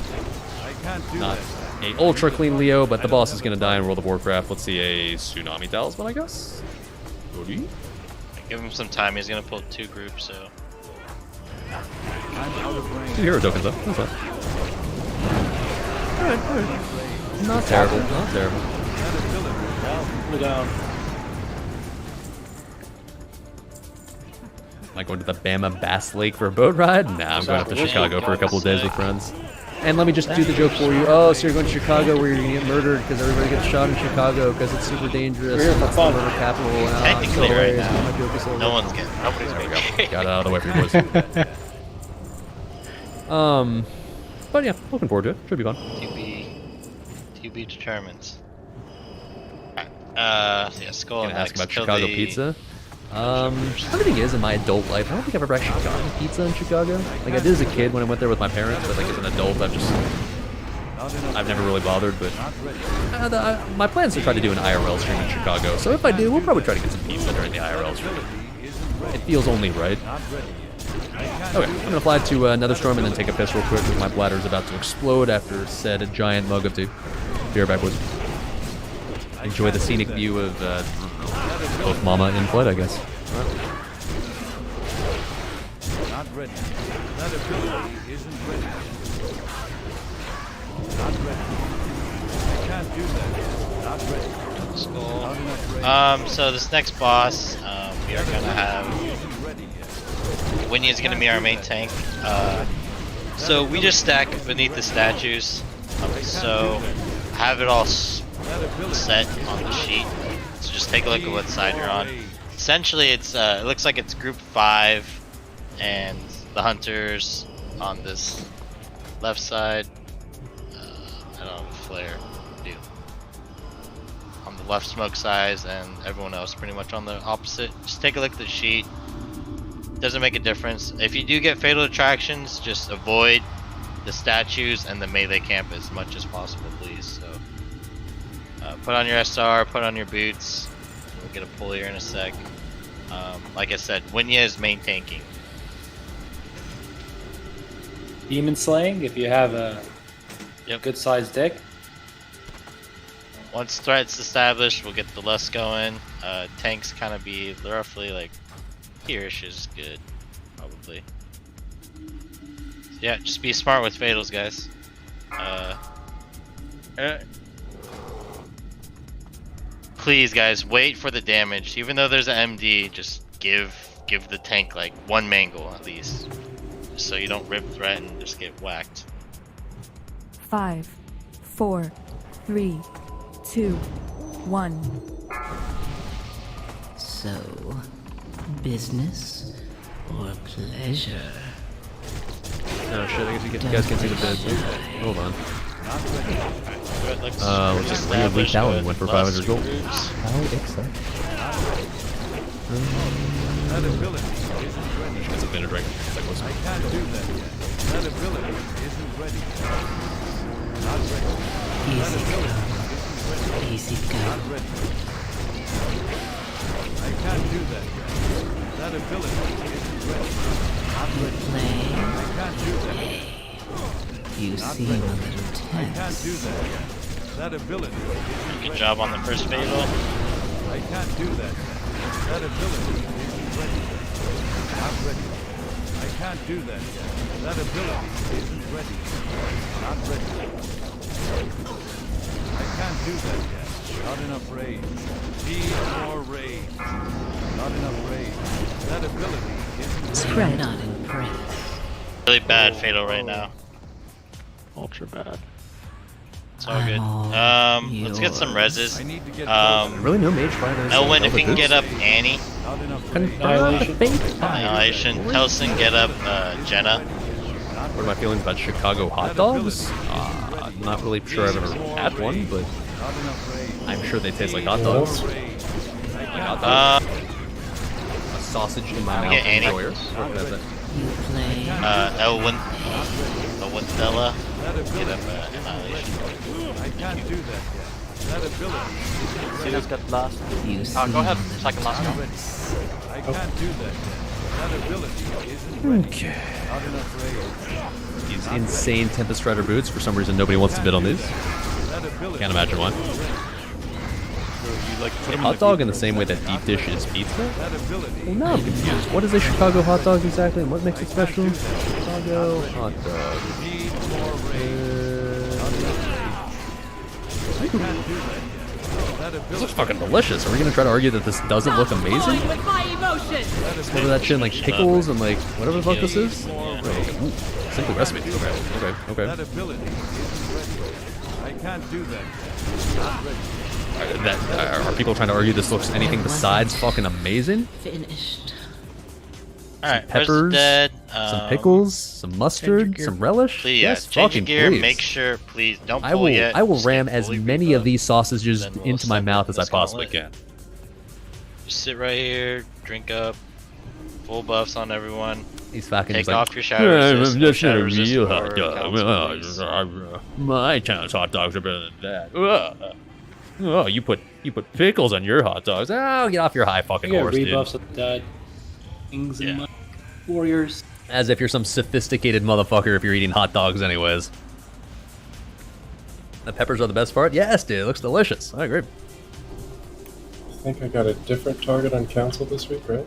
I can't do not that. a ultra clean Leo, but the boss is gonna die in World of Warcraft. Let's see a Tsunami Talisman, I guess. Cody? Give him some time. He's gonna pull 2 groups, so. I'm out of range. 2 hero tokens though. That's fine. Alright. Not terrible. Not terrible. That ability. Cool down. Am I going to the Bama Bass Lake for a boat ride? Nah, I'm going up to Chicago for a couple of days with friends. And let me just do the joke for you. Oh, so you're going to Chicago where you're going to get murdered because everybody gets shot in Chicago because it's super dangerous. We're here for It's fun. the murder capital. Technically so right hilarious. now, My joke is so no one's getting. Nobody's gonna get. got it out of the way for you boys. But yeah, looking forward to it. Should be fun. To be determined. Yeah, Skull Gonna and ask X. about Kill Chicago the- pizza. Funny thing is, in my adult life, I don't think I've ever actually gotten pizza in Chicago. Like I did as a kid when I went there with my parents, but like as an adult, I've never really bothered. But my plan is to try to do an IRL stream in Chicago. So if I do, we'll probably try to get some pizza during the IRL stream. It feels only right. Okay, I'm gonna fly to Netherstorm and then take a piss real quick because my bladder is about to explode after said giant mug of tea. Be right back, boys. Enjoy the scenic view of both Mama and Flood, I guess. Not ready. That ability isn't ready. Not ready. I can't do that. Not ready. Skull. Not enough rage. So this next boss, we are gonna have. Isn't ready yet. Winnie is gonna be our main tank. So we just stack beneath the statues. So have it all set on the sheet. So just take a look at what side you're on. Essentially, it's it looks like it's group 5, and the hunters on this left side. I don't have a flare. Do on the left smoke size, and everyone else pretty much on the opposite. Just take a look at the sheet. Doesn't make a difference. If you do get fatal attractions, just avoid the statues and the melee camp as much as possible, please. So put on your SR, put on your boots. We'll get a pull here in a sec. Like I said, Winya is main tanking. Demon slaying if you have a good sized dick. Once threat's established, we'll get the lust going. Tanks kind of be roughly like here-ish is good, probably. Yeah, just be smart with fatals, guys. Please, guys, wait for the damage. Even though there's an MD, just give the tank like 1 mangle at least, just so you don't rip threat and just get whacked. 5, 4, 3, 2, 1. So, business or pleasure? Oh shit, I guess you guys can see the bed. Hold on. Let's just Lee Allen went for 500 gold. How exciting. That ability isn't ready. It's a vintage right. It's like, I can't do that yet. That ability isn't ready. Not ready. That ability isn't ready. Easy go. Not ready. I can't do that yet. That ability isn't ready. Not ready. Play. I can't do that yet. You seem a little I can't tense. do that yet. That ability isn't Good ready. job on the first fatal. I can't do that yet. That ability isn't ready. Not ready. I can't do that yet. That ability isn't ready. Not ready. I can't do that yet. Not enough rage. Need more rage. Not enough rage. That ability isn't ready. Spread. Not impressed. Really bad fatal right now. Ultra bad. It's all good. Let's get some reses. I need to get really no mage fighters. Elwin, if you can get up Annie. not enough rage. Confirm the fate. Annihilation. Telson, get up Jenna. What are my feelings about Chicago hot dogs? I'm not really sure I've ever had one, but Not enough rage. I'm sure they taste like hot dogs. Like hot dogs. A sausage in my mouth. yeah, Annie. Enjoyer. That's it. You play. Elwin. Elwin Stella. That Get ability up isn't Annihilation. ready. I can't do that yet. That ability isn't ready. Cena's got last. You seem Go ahead. a little Second last round. tense. I can't do that yet. That ability isn't ready. Okay. Not enough rage. These insane Tempest Rider boots. For some reason, nobody wants to bid on these. That ability Can't imagine why. You like put A hot dog in the same way that deep dish is pizza? that ability Well, now I'm confused. What is a Chicago hot dog exactly, and what makes it special? Chicago hot dog. need more rage. I can't do that yet. That This ability looks fucking delicious. Are we gonna try to argue that this doesn't look amazing? With my emotions. What are that shit, like pickles and like whatever the fuck this is? Ooh, simple recipe. Okay. that ability isn't ready. I can't do that yet. Not ready. Are people trying to argue this looks anything besides fucking amazing? Finished. Alright, Peppers, dead. some pickles, some mustard, some relish. Please, Yes, change your fucking gear. please. Make sure, please, don't I pull will. yet. I will Just ram get as fully many of rebuffed, these sausages then we'll into my assemble mouth as I this possibly gauntlet. can. Just sit right here, drink up, full buffs on everyone. He's fucking Take just like, off your shadow resist, I'm no just shadow a resist real or hot council dog. My town's hot dogs are better than that. Oh, you put pickles on your hot dogs. Oh, get off your high fucking You get horse, dude. rebuffs with things Yeah. in my warriors. As if you're some sophisticated motherfucker if you're eating hot dogs anyways. The peppers are the best part? Yes, dude. It looks delicious. I agree. I think I got a different target on council this week, right?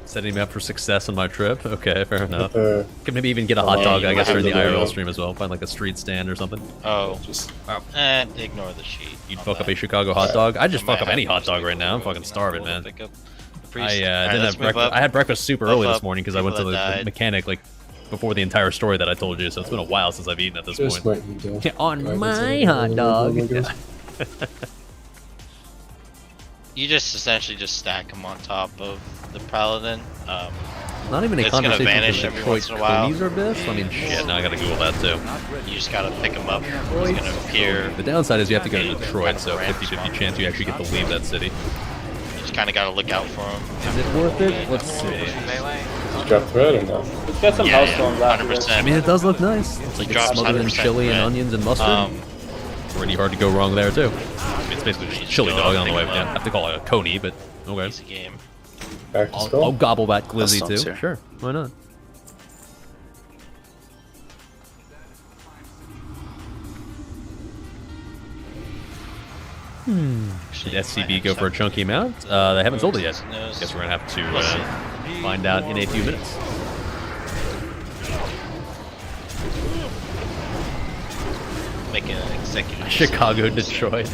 Setting me up for success on my trip. Okay, fair enough. The, Could maybe even get a hot dog, I guess, during the Yeah. IRL stream as well. Find like a street stand or something. Oh, just ignore the sheet. You'd on fuck up that. a Chicago hot dog. I'd just I might fuck up have any to hot just dog leave right now. I'm it fucking for starving, we'll man. pick up the I priest. didn't Alright, have let's move breakfast. up. I had breakfast super Buff early this up morning because I went to people the that died. mechanic like before the entire story that I told you. So it's been a while since I've eaten at this just point. wait until On I get my some- hot dog. You just essentially just stack them on top of the paladin. Not even a It's gonna conversation vanish with every Detroit once in a while. Clooney's or Biff. I mean, shit. Now I gotta Google that too. You just gotta pick them up. He's gonna appear. The downside is you have to go to Yeah, Detroit, kind of so ramp 50-50 spot. chance you actually get to leave that city. You just kind of gotta look out for him. Is it worth it? Let's see. You drop thread or no? Let's get some Yeah, hellstorms after this. 100%. I mean, it does look nice. It's like it's drops smothered in 100% chili and red. onions and mustard. Pretty hard to go wrong there too. I mean, it's basically just Just chili go dog up, on the pick way. them Yeah, up. I have to call it a coney, but okay. Easy game. Back to I'll skull? gobble that glizzy Customs too. here. Sure, why not? Should SCB go for a chunky amount? They haven't sold it yet. Guess we're gonna have to find out in a few minutes. Make an executive. Chicago, Detroit.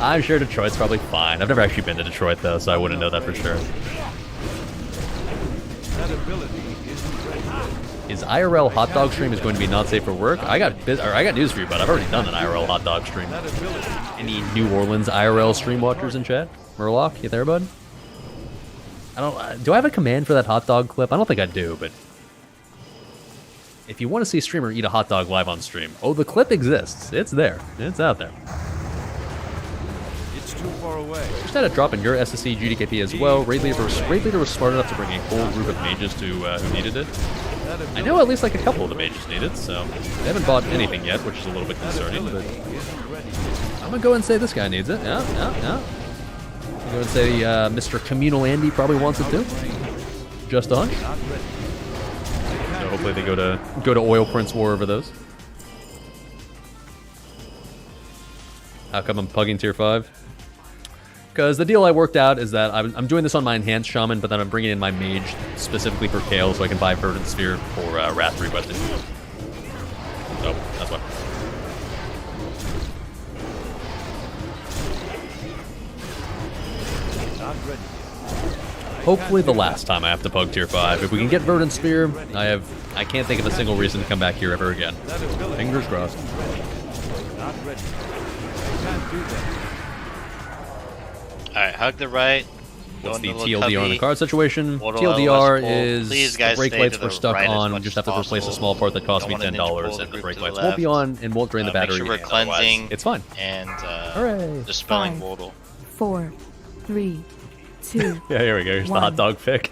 I'm sure Detroit's probably fine. I've never actually been to Detroit though, so I wouldn't know that for sure. That ability isn't ready. Is IRL hot dog stream is going to be not safe for work? I got news for you, but I've already done an IRL hot dog stream. That ability. Any New Orleans IRL stream watchers in chat? Murloc, you there, bud? I don't. Do I have a command for that hot dog clip? I don't think I do, but if you want to see a streamer eat a hot dog live on stream, oh, the clip exists. It's there. It's out there. It's too far away. Just had a drop in your SSC GDKP as well. Raid Leader was smart enough to bring a whole group of mages to who needed it. I know at least like a couple of the mages need it, so they haven't bought anything yet, which is a little bit concerning, but I'm gonna go and say this guy needs it. Yeah. I'm gonna go and say Mr. Communal Andy probably wants it too. Just a hunch. So hopefully they go to Oil Prince War over those. How come I'm pugging tier 5? Because the deal I worked out is that I'm doing this on my enhanced shaman, but then I'm bringing in my mage specifically for Kale so I can buy Verdant Sphere for Wrath requested. So that's why. Hopefully the last time I have to pug tier 5. If we can get Verdant Sphere, I can't think of a single reason to come back here ever again. Fingers crossed. Not ready. I can't do that. Alright, hug the right. What's the TLDR on the card situation? Waddle TLDR LS is Please, the guys, brake stay lights to the we're stuck right as on. We much just as have to replace a possible. small part that costs me Don't want a ninja $10, pull and the group brake to the lights won't be left. on and won't drain the Make battery. sure we're Otherwise, cleansing. it's fine. And Hooray. dispelling 5, Waddle. 4, 3, 2. Yeah, here we go. Here's the hot dog pick.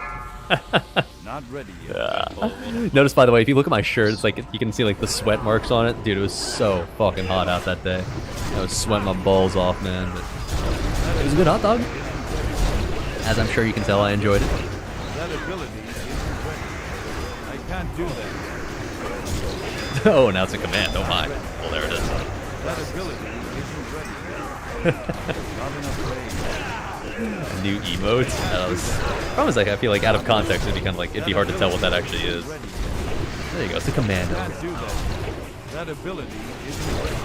Not ready yet. Notice, by the way, if you look at my shirt, it's like you can see like the sweat marks on it. Dude, it was so fucking hot out that day. I was sweating my balls off, man. But it was a good hot dog. As I'm sure you can tell, I enjoyed it. That ability isn't ready. I can't do that. Oh, now it's a command. Oh my. Well, there it is. That ability isn't ready. Not enough range. New emotes. Problem is, like, I feel like out of context, it'd be kind of like it'd be hard to tell what that actually is. There you go. It's a commando. Can't do that. That ability isn't ready.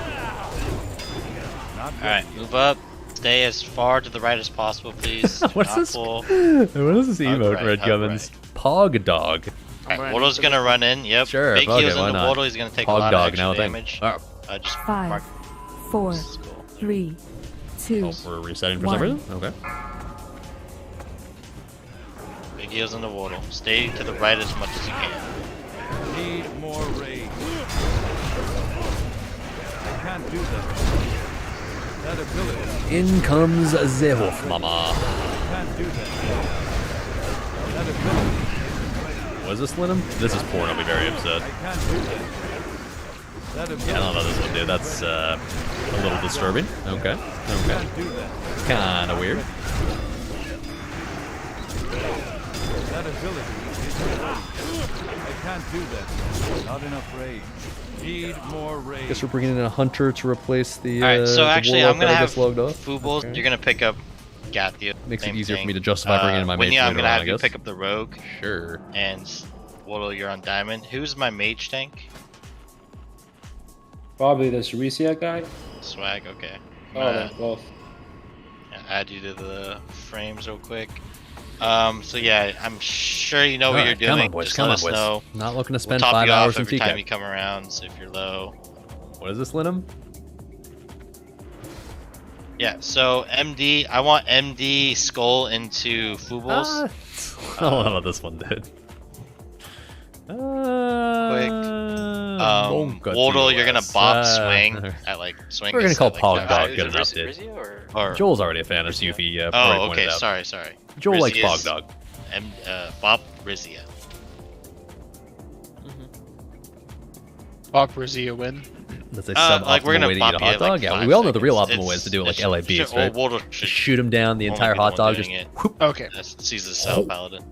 Not ready. Alright, move up. Stay as far to the right as possible, please. What's Not this? full. What is this emote, right, Red hug Gummins? Pog Dog. Alright, Waddle's gonna run in. Yep. Sure, Big fuck heals it, why into not? Waddle. He's gonna take Pog a lot Dog, of now extra a thing. damage. Oh, Just 5, mark 4, this is cool. 3, 2. oh, we're resetting for some One. reason? Okay. Big heals into Waddle. Stay to the right as much as you can. Need more range. I can't do that. That ability. In comes the Wolf Mama. I can't do that. That ability isn't ready. Was this Linum? This is porn, I'll be very upset. I can't do that. That ability. Yeah, I don't know this one, dude. That's a little disturbing. Okay. Okay. Can't do that. Kinda weird. That ability isn't ready. I can't do that. Not enough range. Need more range. Guess we're bringing in a hunter to replace the. Alright, so the actually, warlock I'm gonna that I have guess logged off. Fubles. Okay. You're gonna pick up Gathia. Makes it Same easier for thing. me to justify bringing in my mage Winya, I'm later gonna on, have I you guess. pick up the rogue. Sure. And Waddle, you're on diamond. Who's my mage tank? Probably this Resia guy. Swag. Okay. Oh, they're both. Add you to the frames real quick. So yeah, I'm sure you know what you're doing. Come on, boys. Just Come let on, us boys. know. Not looking to We'll spend top 5 you hours off in every time you TK. come around. So if you're low. What is this, Linum? Yeah. So MD, I want MD Skull into Fubles. I don't know what this one did. Waddle, you're gonna bop swing at like swing. We're gonna call Pog like Dog good enough, dude. Or Joel's already a fan of Yuffie. oh, okay. Sorry. Joel likes Rizia's Pog Dog. Bop Rizia. Bop Rizia win. That's a suboptimal like we're gonna way to eat a bop hot you, dog. like, Yeah, 5 we all know the real seconds. optimal way is to do it like It's- LA beast, right? Waddle Just should shoot him down, the only entire be the hot one dog. doing Just it. whoop. Okay. Sees the cell paladin.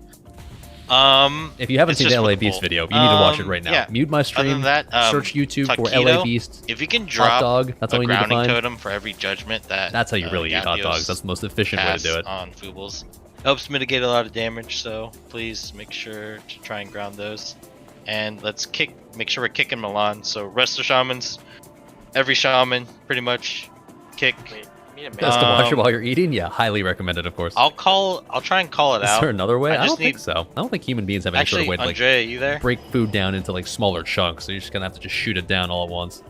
If you haven't it's seen the just LA with Beast bull. video, you need to watch it right now. Yeah. Mute my Other stream. than that, Search YouTube for Taquito, LA Beast. If you can Hot drop dog. That's a all you need to grounding find. totem for every judgment that That's how you really eat hot Gathios dogs. That's the most efficient way to casts do it. on Fubles. Helps mitigate a lot of damage, so please make sure to try and ground those. And let's make sure we're kicking Milan. So rest of shamans, every shaman pretty much kick. Best to watch it while you're eating? Yeah, highly recommended, of course. I'll try and call it Is out. there another way? I just don't think need- so. I don't think human beings have any Actually, sort of way to like Andrea, you there? break food down into like smaller chunks. So you're just gonna have to just shoot it down all at once.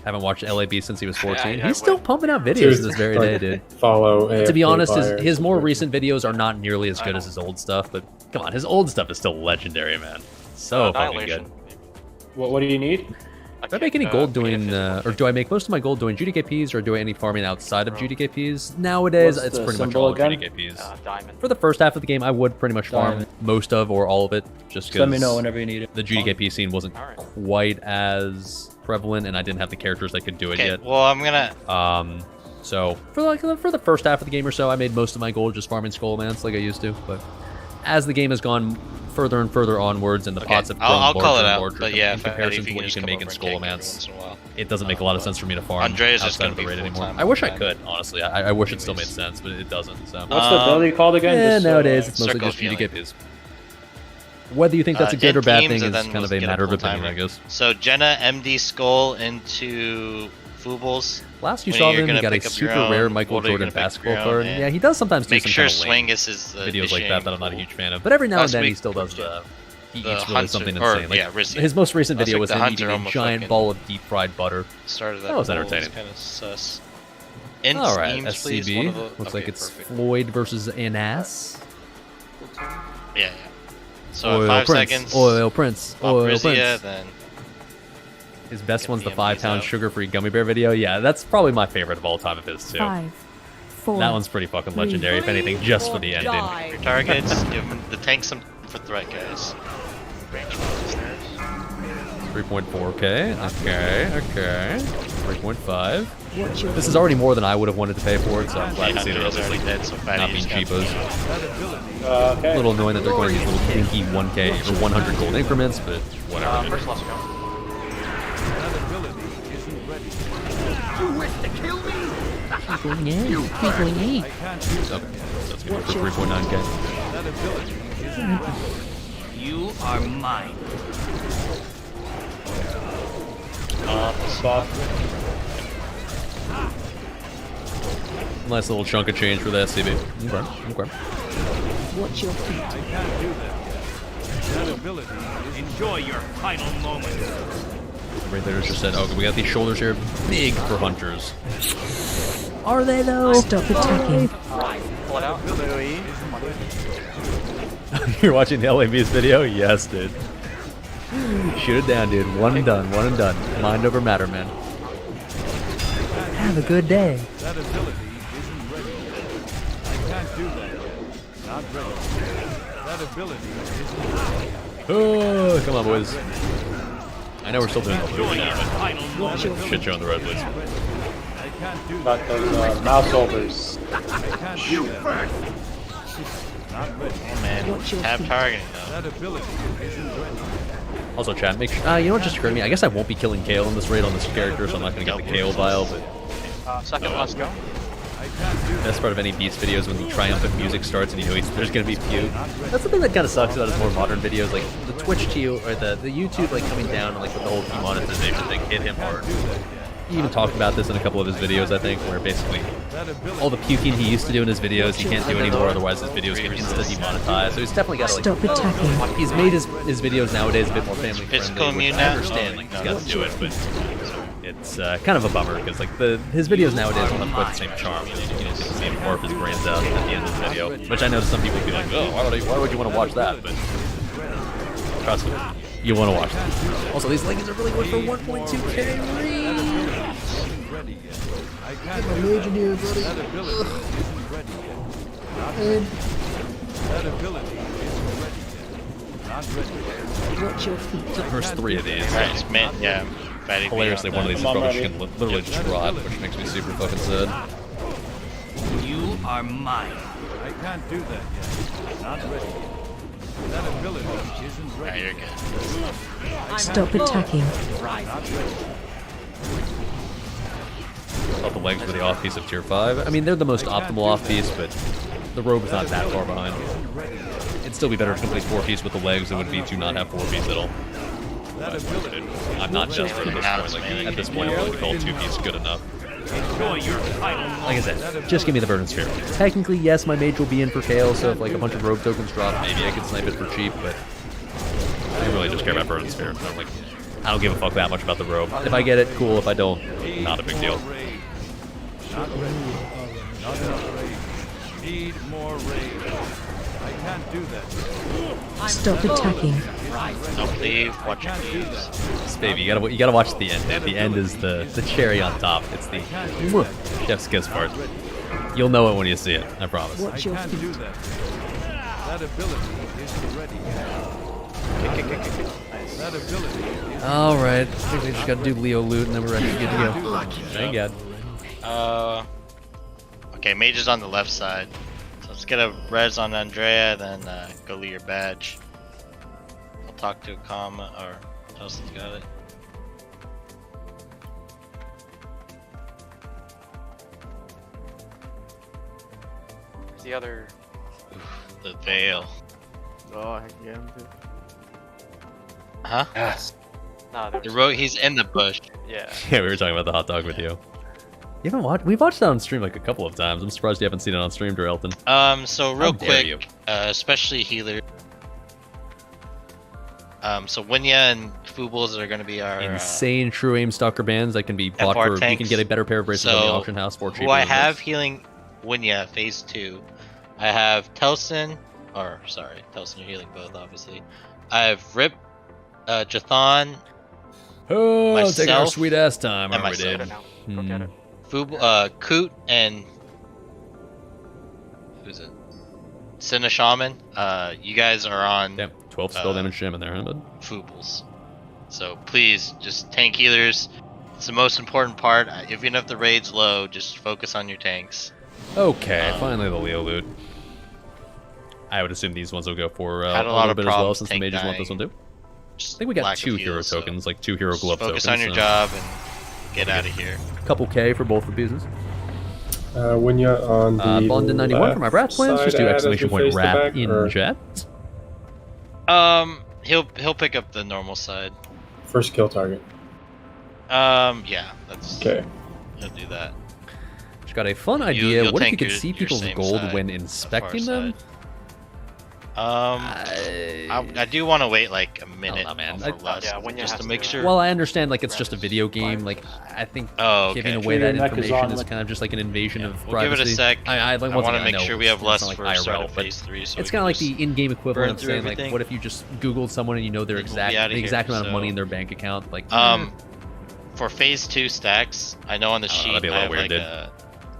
Haven't watched LAB since he was 14. He's still pumping out videos to this very day, dude. Follow. To be AFK honest, buyer his more subscription. recent videos are not nearly as good as his old stuff. But come on, his old stuff is still legendary, man. So fucking good. What do you need? Do I make any gold doing, or do I make most of my gold doing GDKPs, or do I any farming outside of GDKPs? Nowadays, What's it's the pretty much symbol all again? GDKPs. Diamond. For the first half of the game, I would pretty much farm Diamond. most of or all of it, just Just let me because know whenever you need it. the GDKP scene wasn't quite as prevalent, and I didn't have the characters that could do it Okay, yet. well, I'm gonna. So for the first half of the game or so, I made most of my gold just farming Skullmans like I used to. But as the game has gone further and further onwards, and the pots have grown I'll larger call it and out. larger But yeah, in if Eddie, comparison if to you what can you just can come make over in and kick every Skullmans, once in a while. it doesn't make a lot of sense for me to farm Andreas is outside gonna of the be raid anymore. full-time I wish I all the could, honestly. I wish it still made sense, but it doesn't. So What's the ability called again? yeah, Just so, nowadays it's mostly Circle just feeling. GDKPs. Whether you think that's a good or in bad teams thing and is then kind of a get matter of full-timer. opinion, I guess. So Jenna, MD Skull into Fubles. Last you When saw you're him, he gonna got a pick up your super rare own, Michael what are you Jordan gonna pick up basketball your own, card. and Yeah, he does sometimes do Make some sure kind of lame Swingus is the videos like that I'm not a fishing huge fan of. But every now and Last then he week- still does he the eats really hunter- something or, insane. Like, yeah, Rizzy. his most recent Last video week was the him hunter eating a almost giant fucking ball of deep fried butter. started That was bowl. entertaining. It's kind of sus. All right, Teams, please. SCB. One of the- Looks okay, like it's perfect. Floyd versus Anas. Yeah. So Oil at 5 Prince. seconds. Oil Prince. Pop Oil Rizzy, Prince. then His best Get one's the the 5-pound MDs out. sugar-free gummy bear video. Yeah, that's probably my favorite of all time of his too. 5, 4. That one's pretty fucking legendary, if anything, just for the ending. your targets. Give them the tank some for threat, guys. 3.4k. Okay. 3.5. This is already more than I would have wanted to pay for it, so I'm glad to see they're at least already like, dead, so not Fatty being just got- cheapos. A Okay. little annoying that they're going these little dinky 1k or 100 gold increments, but whatever. dude. First, let's go. That ability isn't ready. Going in. Going in. I can't do that. Okay, so that's good for 3.9k. That ability isn't ready. You are mine. Stop. Nice little chunk of change for the SCB. Okay. Watch your feet. I can't do that yet. That ability isn't Enjoy your final moment. Right there just said, okay, we got these shoulders here, big for hunters. Are they though? Stop attacking. Pull it out. You're watching the LAB's video? Yes, dude. Shoot it down, dude. One and done. One and done. Mind over matter, man. Have a good day. That ability isn't ready yet. I can't do that yet. Not ready. That ability isn't ready. Oh, come on, boys. I know we're still doing the Enjoy loop your now, final That moment. but ability shit show on the road, please. isn't ready. I can't do Got that. those mouse holders. I can't do that. Not ready. Oh man, have targeting though. That ability isn't ready. Also, chat, make sure. You know what just occurred to me? I guess I won't be killing Kale in this raid on this character, so I'm not going to get the Kale vial, but Second, let's go. I can't do the best part of any Beast video is when the triumphant music starts and you know there's going to be few. That's the thing that kind of sucks about his more modern videos, like the Twitch or the YouTube like coming down and like with the whole demonetization thing hit him hard. He even talked about this in a couple of his videos, I think, where basically all the puking he used to do in his videos he can't do anymore, otherwise his videos get insta demonetized. So he's definitely got to Stop attacking. he's made his videos nowadays a bit more family Physical friendly, which immune I now? understand, Oh, like he's no. got to do it, but it's kind of a bummer because like his videos nowadays don't have quite the same charm. You don't get to see him warp his brains out at the end of the video, which I know some people be like, oh, why would you want to watch that? But trust me, you want to watch that. Also, these leggings are really good for 1.2k. ready yet. I can't do that. That ability isn't ready yet. Not ready. That ability isn't ready yet. Not ready yet. Watch your feet. First 3 of these. Alright, it's mint, yeah. Fatty Hilariously, one of these is I'm probably ready. just gonna literally just rot, which makes me super fucking sad. You are mine. I can't do that yet. Not ready yet. That ability isn't Alright, ready you're yet. good. Stop attacking. Not ready. Thought the legs were the off piece of tier 5. I mean, they're the most optimal off piece, but the robe is not that far behind. It'd still be better to complete 4 piece with the legs than it would be to not have 4 piece at all. That ability. I'm not just at this point. Like, at this point, I'm willing to call 2 piece good enough. Enjoy your final moment. Like I said, just give me the Burden Sphere. Technically, yes, my mage will be in for Kale, so if like a bunch of rogue tokens drop, maybe I could snipe it for cheap, but I really just care about Burden Sphere. I don't give a fuck that much about the robe. If I get it, cool. If I don't, not a big deal. Not ready. Not enough rage. Need more rage. I can't do that. Stop attacking. Don't leave. Watch your leaves. This baby, you gotta watch the end. The end is the cherry on top. It's the chef's kiss part. You'll know it when you see it. I promise. Watch I your can't do feet. that. That ability isn't ready. That ability is All right. I think we just gotta do Leo loot, and then we're ready to get to go. Thank God. Okay, mage is on the left side. So let's get a res on Andrea, then go loot your badge. I'll talk to Akama, or Telson's got it. The other. The veil. Oh, heck yeah. Huh? Yes. Nah, there The was- road, he's in the bush. Yeah. Yeah, we were talking about the hot dog with you. You haven't watched? We've watched that on stream like a couple of times. I'm surprised you haven't seen it on stream, Elton. So real dare quick, you. especially healer. So Winya and Fubles are gonna be our Insane true aim stalker bands that can be bought FR for. You tanks. can get a better pair of braces on the So, auction house for cheaper. who I than have this. healing Winya phase 2. I have Telson, or sorry, Telson, you're healing both, obviously. I have Rip, Jathan, Oh, take our myself, sweet ass time, and aren't we, myself. dude? Now. Go get it. Koot, and who's it? Sinna Shaman. You guys are on Damn, 12 spell damage gem in there, huh, bud? Fubles. So please, just tank healers. It's the most important part. Even if the raid's low, just focus on your tanks. Okay, finally the Leo loot. I would assume these ones will go for Had a a lot little of bit as well, problems since the tank mages want dying. this one too. Just I think we got lack of 2 hero heals, so tokens, like 2 hero just glove focus tokens. on your so job and get out of here. Couple K for both the pieces. When you're on the Bonded 91 for my Brat plans. Just do side as we exclamation point face the rat back, in or chat. He'll pick up the normal side. first kill target. Yeah, that's Okay. He'll do that. Just got a fun idea. you'll What if you tank could your- see your people's same gold side, when the far inspecting them? I do want to wait like a minute know, man. for less, Yeah, when you just have to make to- sure. Well, I understand, like, it's just a video game. Like, I think Oh, giving okay. away Sure, that your neck is information on, is like- kind of just like an invasion of We'll give privacy. it a sec. I like, I once want to again, make know sure we have it's less not like for start IRL, of but phase 3. So it's we kind of can like just the in-game equivalent burn of through saying, like, everything. what if you just Googled someone and you know their We'll be exact outta the here, exact amount of money so- in their bank account? Like, For phase 2 stacks, I know on the I don't know, sheet that'd be a I little have weird, like dude. a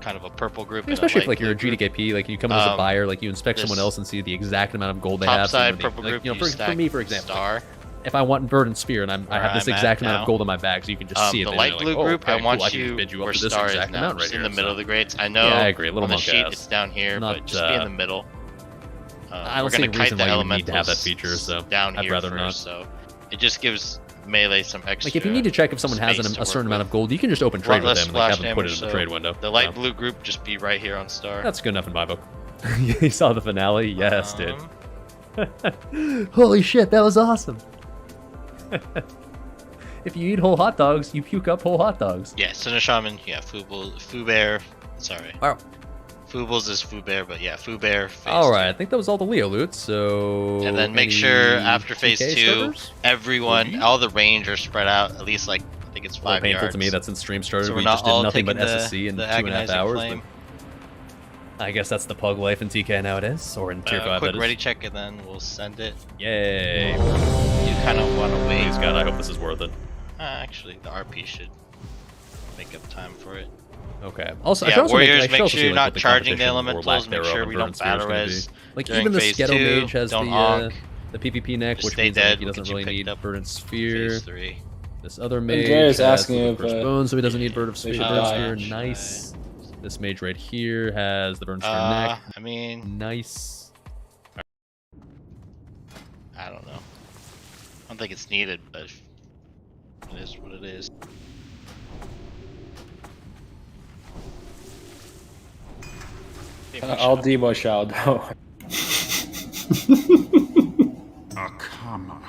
kind of a purple group, and a especially if light like you're a blue group. GDKP, like you come in as a buyer, like you inspect this someone else and see the exact amount of gold they Top have. so side when purple like, group, you know, you for stack me, for example, star. if I want Verdant Spear and I Where have this I'm at exact amount now. of gold in my bag, so you can just see it. The then light you're blue like, oh, group, okay, I want cool, I can you just bid you up where to this star is exact now, amount right just in here. the middle so. of the grades. I know Yeah, I agree. A little on the monk sheet ass. it's down here, Not, but just be in the middle. I We're don't see gonna a kite reason the why you would need to have that elementals feature, so down I'd here rather first, not. so it just gives melee some extra. Like if you need to check if someone has space to a certain work amount with. of gold, you can just open trade with Less them and like, have splash them put it in damage, the so trade window. The light so. blue group just be right here on star. That's good enough in my book. You saw the finale? Yes, dude. Holy shit, that was awesome. If you eat whole hot dogs, you puke up whole hot dogs. Yeah, Sinner Shaman, yeah, Fubear, sorry. Wow. Fubles is Fubear, but yeah, Fubear. Alright, I think that was all the Leo loot, so... And then make any sure after phase TK 2, starters? everyone, all the range are spread out at least like, I think it's A little 5 painful yards. to me that since stream started So we're we not just did all nothing but taking SSC in the 2.5 agonizing hours. flame. But I guess that's the pug life in TK nowadays, or in tier 5 Quick that is. ready check and then we'll send it. Yay. You kind of want to wait. Please God, I hope this is worth it. Actually, the RP should make up time for it. Okay. Also, I yeah, should also Warriors, I should make also sure see, you're like, not what the charging the competition or lack elementals. Make thereof sure in we Verdant don't Sphere is battle gonna res. be. Like during even the phase Sketo 2, Mage has don't the honk. the PvP neck, Just which stay means dead, like, he we'll doesn't get you really picked need up Verdant Sphere. Phase 3. This other mage Andrea's has asking the if, first bone, so he doesn't need Verdant they Sphere. should Verdant die. Sphere, nice. This mage right here has the Verdant Sphere neck. I mean, Nice. I don't know. I don't think it's needed, but it is what it is. I'll demo shout though. Akama.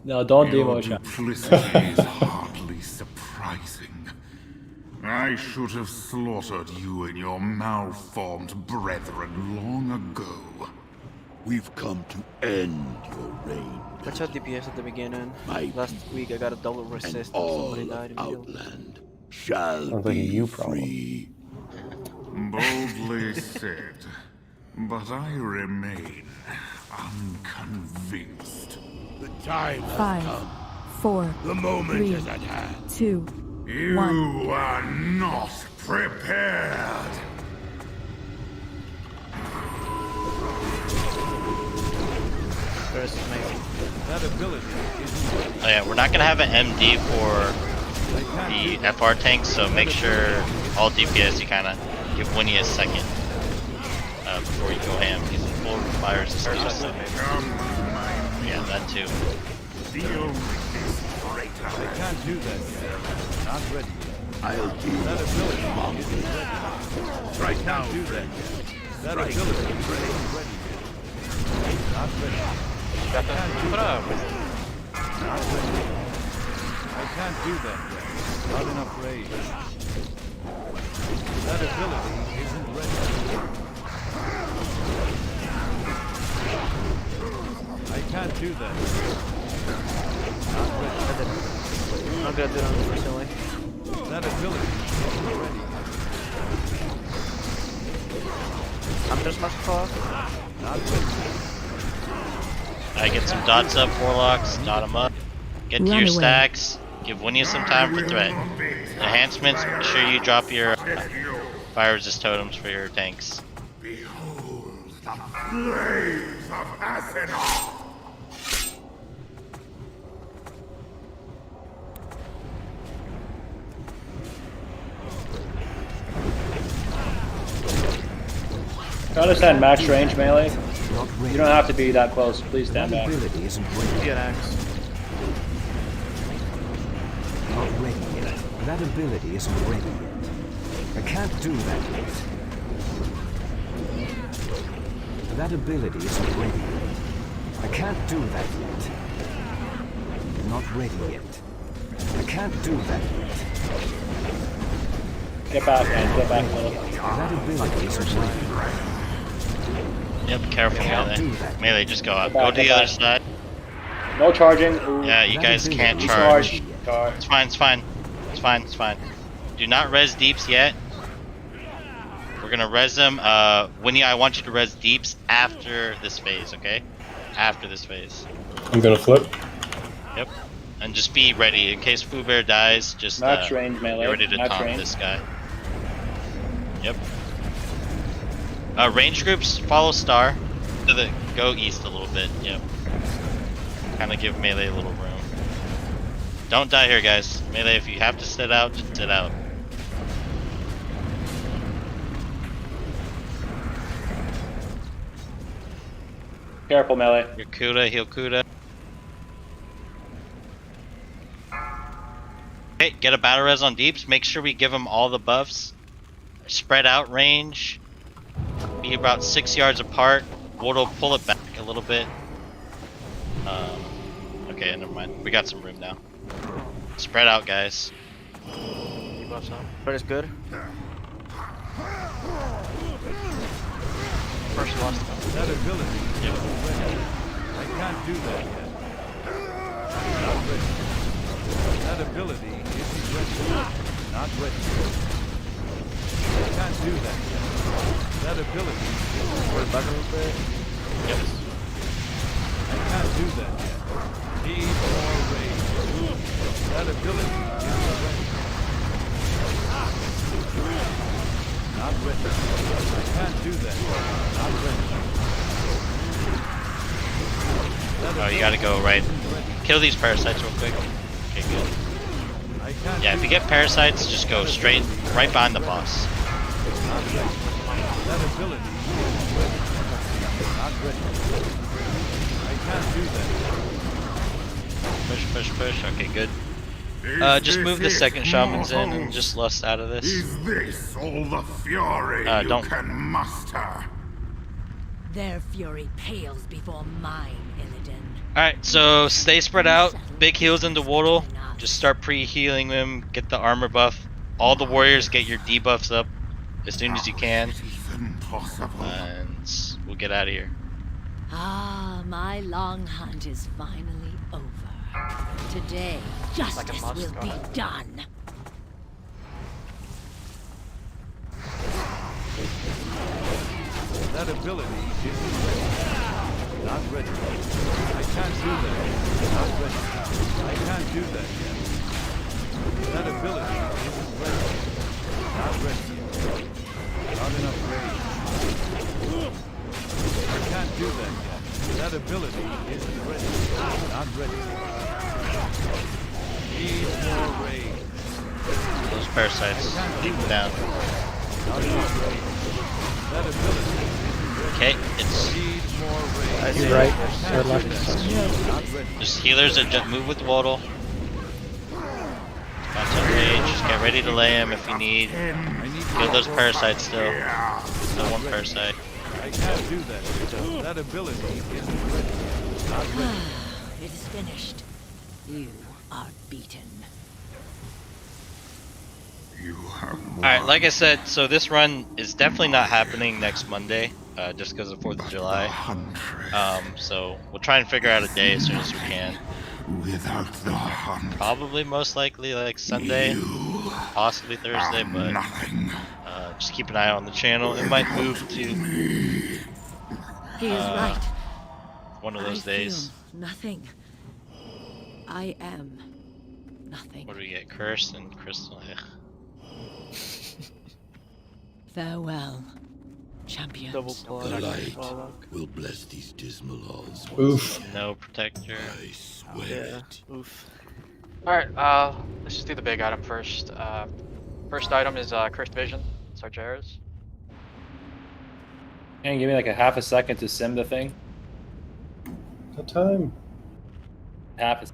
No, don't demo Your shout. duplicity is hardly surprising. I should have slaughtered you and your malformed brethren long ago. We've come to end your reign. I tried DPS at the beginning. My Last week I got a double and resist. all Somebody died in the field. Outland shall Sounds like a be you problem. free. Boldly said. But I remain unconvinced. The time has 5, come. 4, The moment 3, is at hand. 2, You 1. are not prepared. First amazing. That ability isn't ready. Oh yeah, we're not gonna have an MD for the FR tanks, so make sure all DPS you kind of give Winnie a second before you go ham. He's full fire resistance. So. Yeah, that too. I can't do that yet. Not ready yet. I'll do That ability isn't ready. right now. Do that yet. That ability isn't ready yet. Not ready. I can't do that. Not ready. I can't do that yet. Not enough rage. That ability isn't ready. I can't do that. Not ready. I'm gonna do it unfortunately. That ability isn't ready. I'm just much clock. Not ready. I get some dots up, warlocks, dot them up. Get to Run your away. stacks. Give Winnie some time for threat. Enhancements, make sure you drop your fire resist totems for your tanks. Behold the flames of Athena. Try to stand max range melee. You don't have to be that close. Please stand back. Get axe. Not ready yet. That ability isn't ready yet. I can't do that yet. That ability isn't ready yet. I can't do that yet. Not ready yet. I can't do that yet. Get back, man. Get back a little. That ability isn't ready. Yep, careful melee. Melee, just go up. Go to the other side. No charging. Ooh. Yeah, you guys can't Charge. charge. It's fine, it's fine. It's fine, it's fine. Do not res deeps yet. We're gonna res them. Winnie, I want you to res deeps after this phase, okay? After this phase. I'm gonna flip. Yep. And just be ready. In case Foo Bear dies, just Max range melee. be ready to Max taunt range. this guy. Yep. Range groups, follow Star. Go east a little bit, yep. Kind of give Melee a little room. Don't die here, guys. Melee, if you have to sit out, just sit out. Careful, melee. Your Kuda, heal Kuda. Okay, get a battle res on deeps. Make sure we give them all the buffs. Spread out range. Be about 6 yards apart. We'll pull it back a little bit. Okay, never mind. We got some room now. Spread out, guys. But it's good. First lost. That ability Yep. isn't ready. I can't do that yet. Not ready. That ability isn't ready. Not ready. I can't do that yet. That ability isn't Back a little bit. Yep. I can't do that yet. Need more rage. That ability isn't ready. Not ready. I can't do that yet. Not ready. Oh, you gotta go right. Kill these parasites real quick. Okay, good. Yeah, if you get parasites, just go straight right behind the boss. Not ready. That ability isn't ready. Not ready. I can't do that. Push, push, push. Okay, good. Just move the second shamans in and just lust out of this. Is this all the fury you don't. can muster? Their fury pales before mine, Illidan. Alright, so stay spread out. Big heals into Wardle. Just start pre-healing them. Get the armor buff. All the warriors get your debuffs up as soon as you can. And we'll get out of here. Ah, my long hunt is finally over. Today, justice will be done. That That ability isn't ready. Not ready. I can't do that. Not ready. I can't do that yet. That ability isn't ready. Not ready yet. Not enough range. I can't do that yet. That ability isn't ready. Not ready yet. Need more range. Those parasites. Leave them down. Not enough range. That ability isn't ready. Okay, it's. Need more range. He's right. Or left. Not ready. Just healers that just move with the waddle. Content rage. Just get ready to lay him if you need. Kill those parasites still. Still one parasite. I can't do that. That ability isn't ready. Not ready. It is finished. You are beaten. Alright, like I said, so this run is definitely not happening next Monday, just because of 4th of July. So we'll try and figure out a day as soon as we can. Without the hunt, probably most likely like Sunday, possibly Thursday, but just keep an eye on the channel. It might move to He is right. one of those days. Feel nothing. I am nothing. What do we get? Curse and Crystal. Farewell, champions. Double the light will bless these dismal halls. Oof. No protector. I swear it. Oof. Alright, let's just do the big item first. First item is Cursed Vision, Sargeras. Can you give me like a half a second to sim the thing? No time. Half a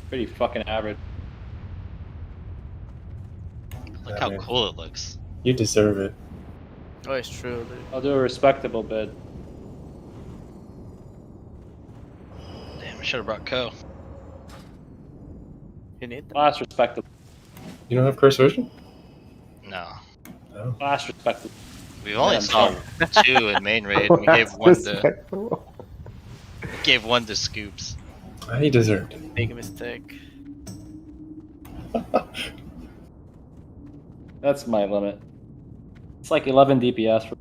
pretty fucking average. Look how cool it looks. You deserve it. Oh, it's true, dude. I'll do a respectable bid. Damn, I should have brought Ko. You need that? Last respectable. You don't have curse vision? No. No. Last respectable. We only Yeah, saw 2 in main raid. We gave one to Scoops. He deserved it. Make a mistake. That's my limit. It's like 11 DPS.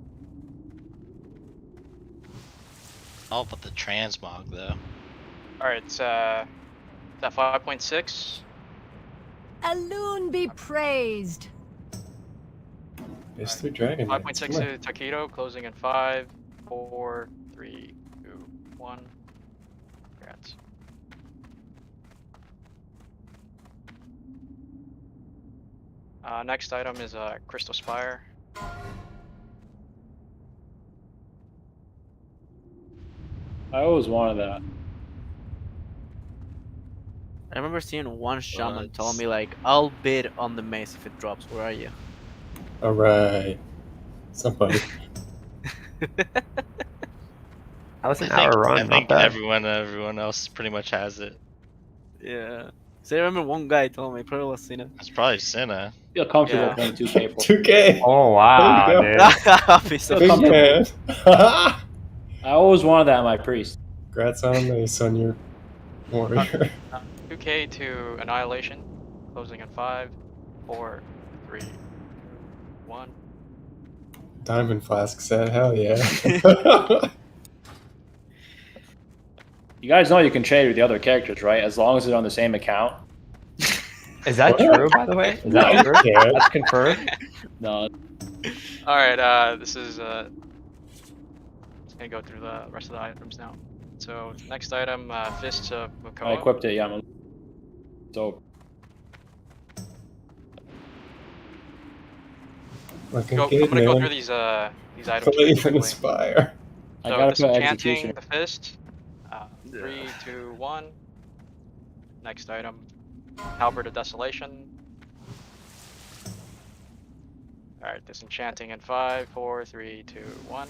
All but the transmog though. Alright, is that 5.6? Alune be praised. It's 3 dragon. 5.6 to Taquito, closing in 5, 4, 3, 2, 1. Congrats. Next item is Crystal Spire. I always wanted that. I remember seeing one shaman tell me like, I'll bid on the mace if it drops. Where are you? Alright. Somebody. That was an I hour run. think Not bad. everyone else pretty much has it. Yeah. So I remember one guy told me, probably was Cena. It's probably Senna. Feel comfortable Yeah. playing 2K. 2K. Oh wow, There dude. I'll be so Big man. I always wanted that in my priest. Congrats on this on your warrior. 2K to Annihilation, closing in 5, 4, 3, 2, 1. Diamond Flask said, hell yeah. You guys know you can trade with the other characters, right? As long as they're on the same account. Is that true, by the way? Is that true? Yeah. That's confirmed. No. Alright, this is just gonna go through the rest of the items now. So next item, Fists of I Makoa. equipped it, yeah. So Looking I'm good, gonna go man. through these items Believe really and quickly. aspire. I So gotta put disenchanting execution. the fist. 3, 2, 1. Next item, Halberd of Desolation. Alright, disenchanting in 5, 4, 3, 2, 1.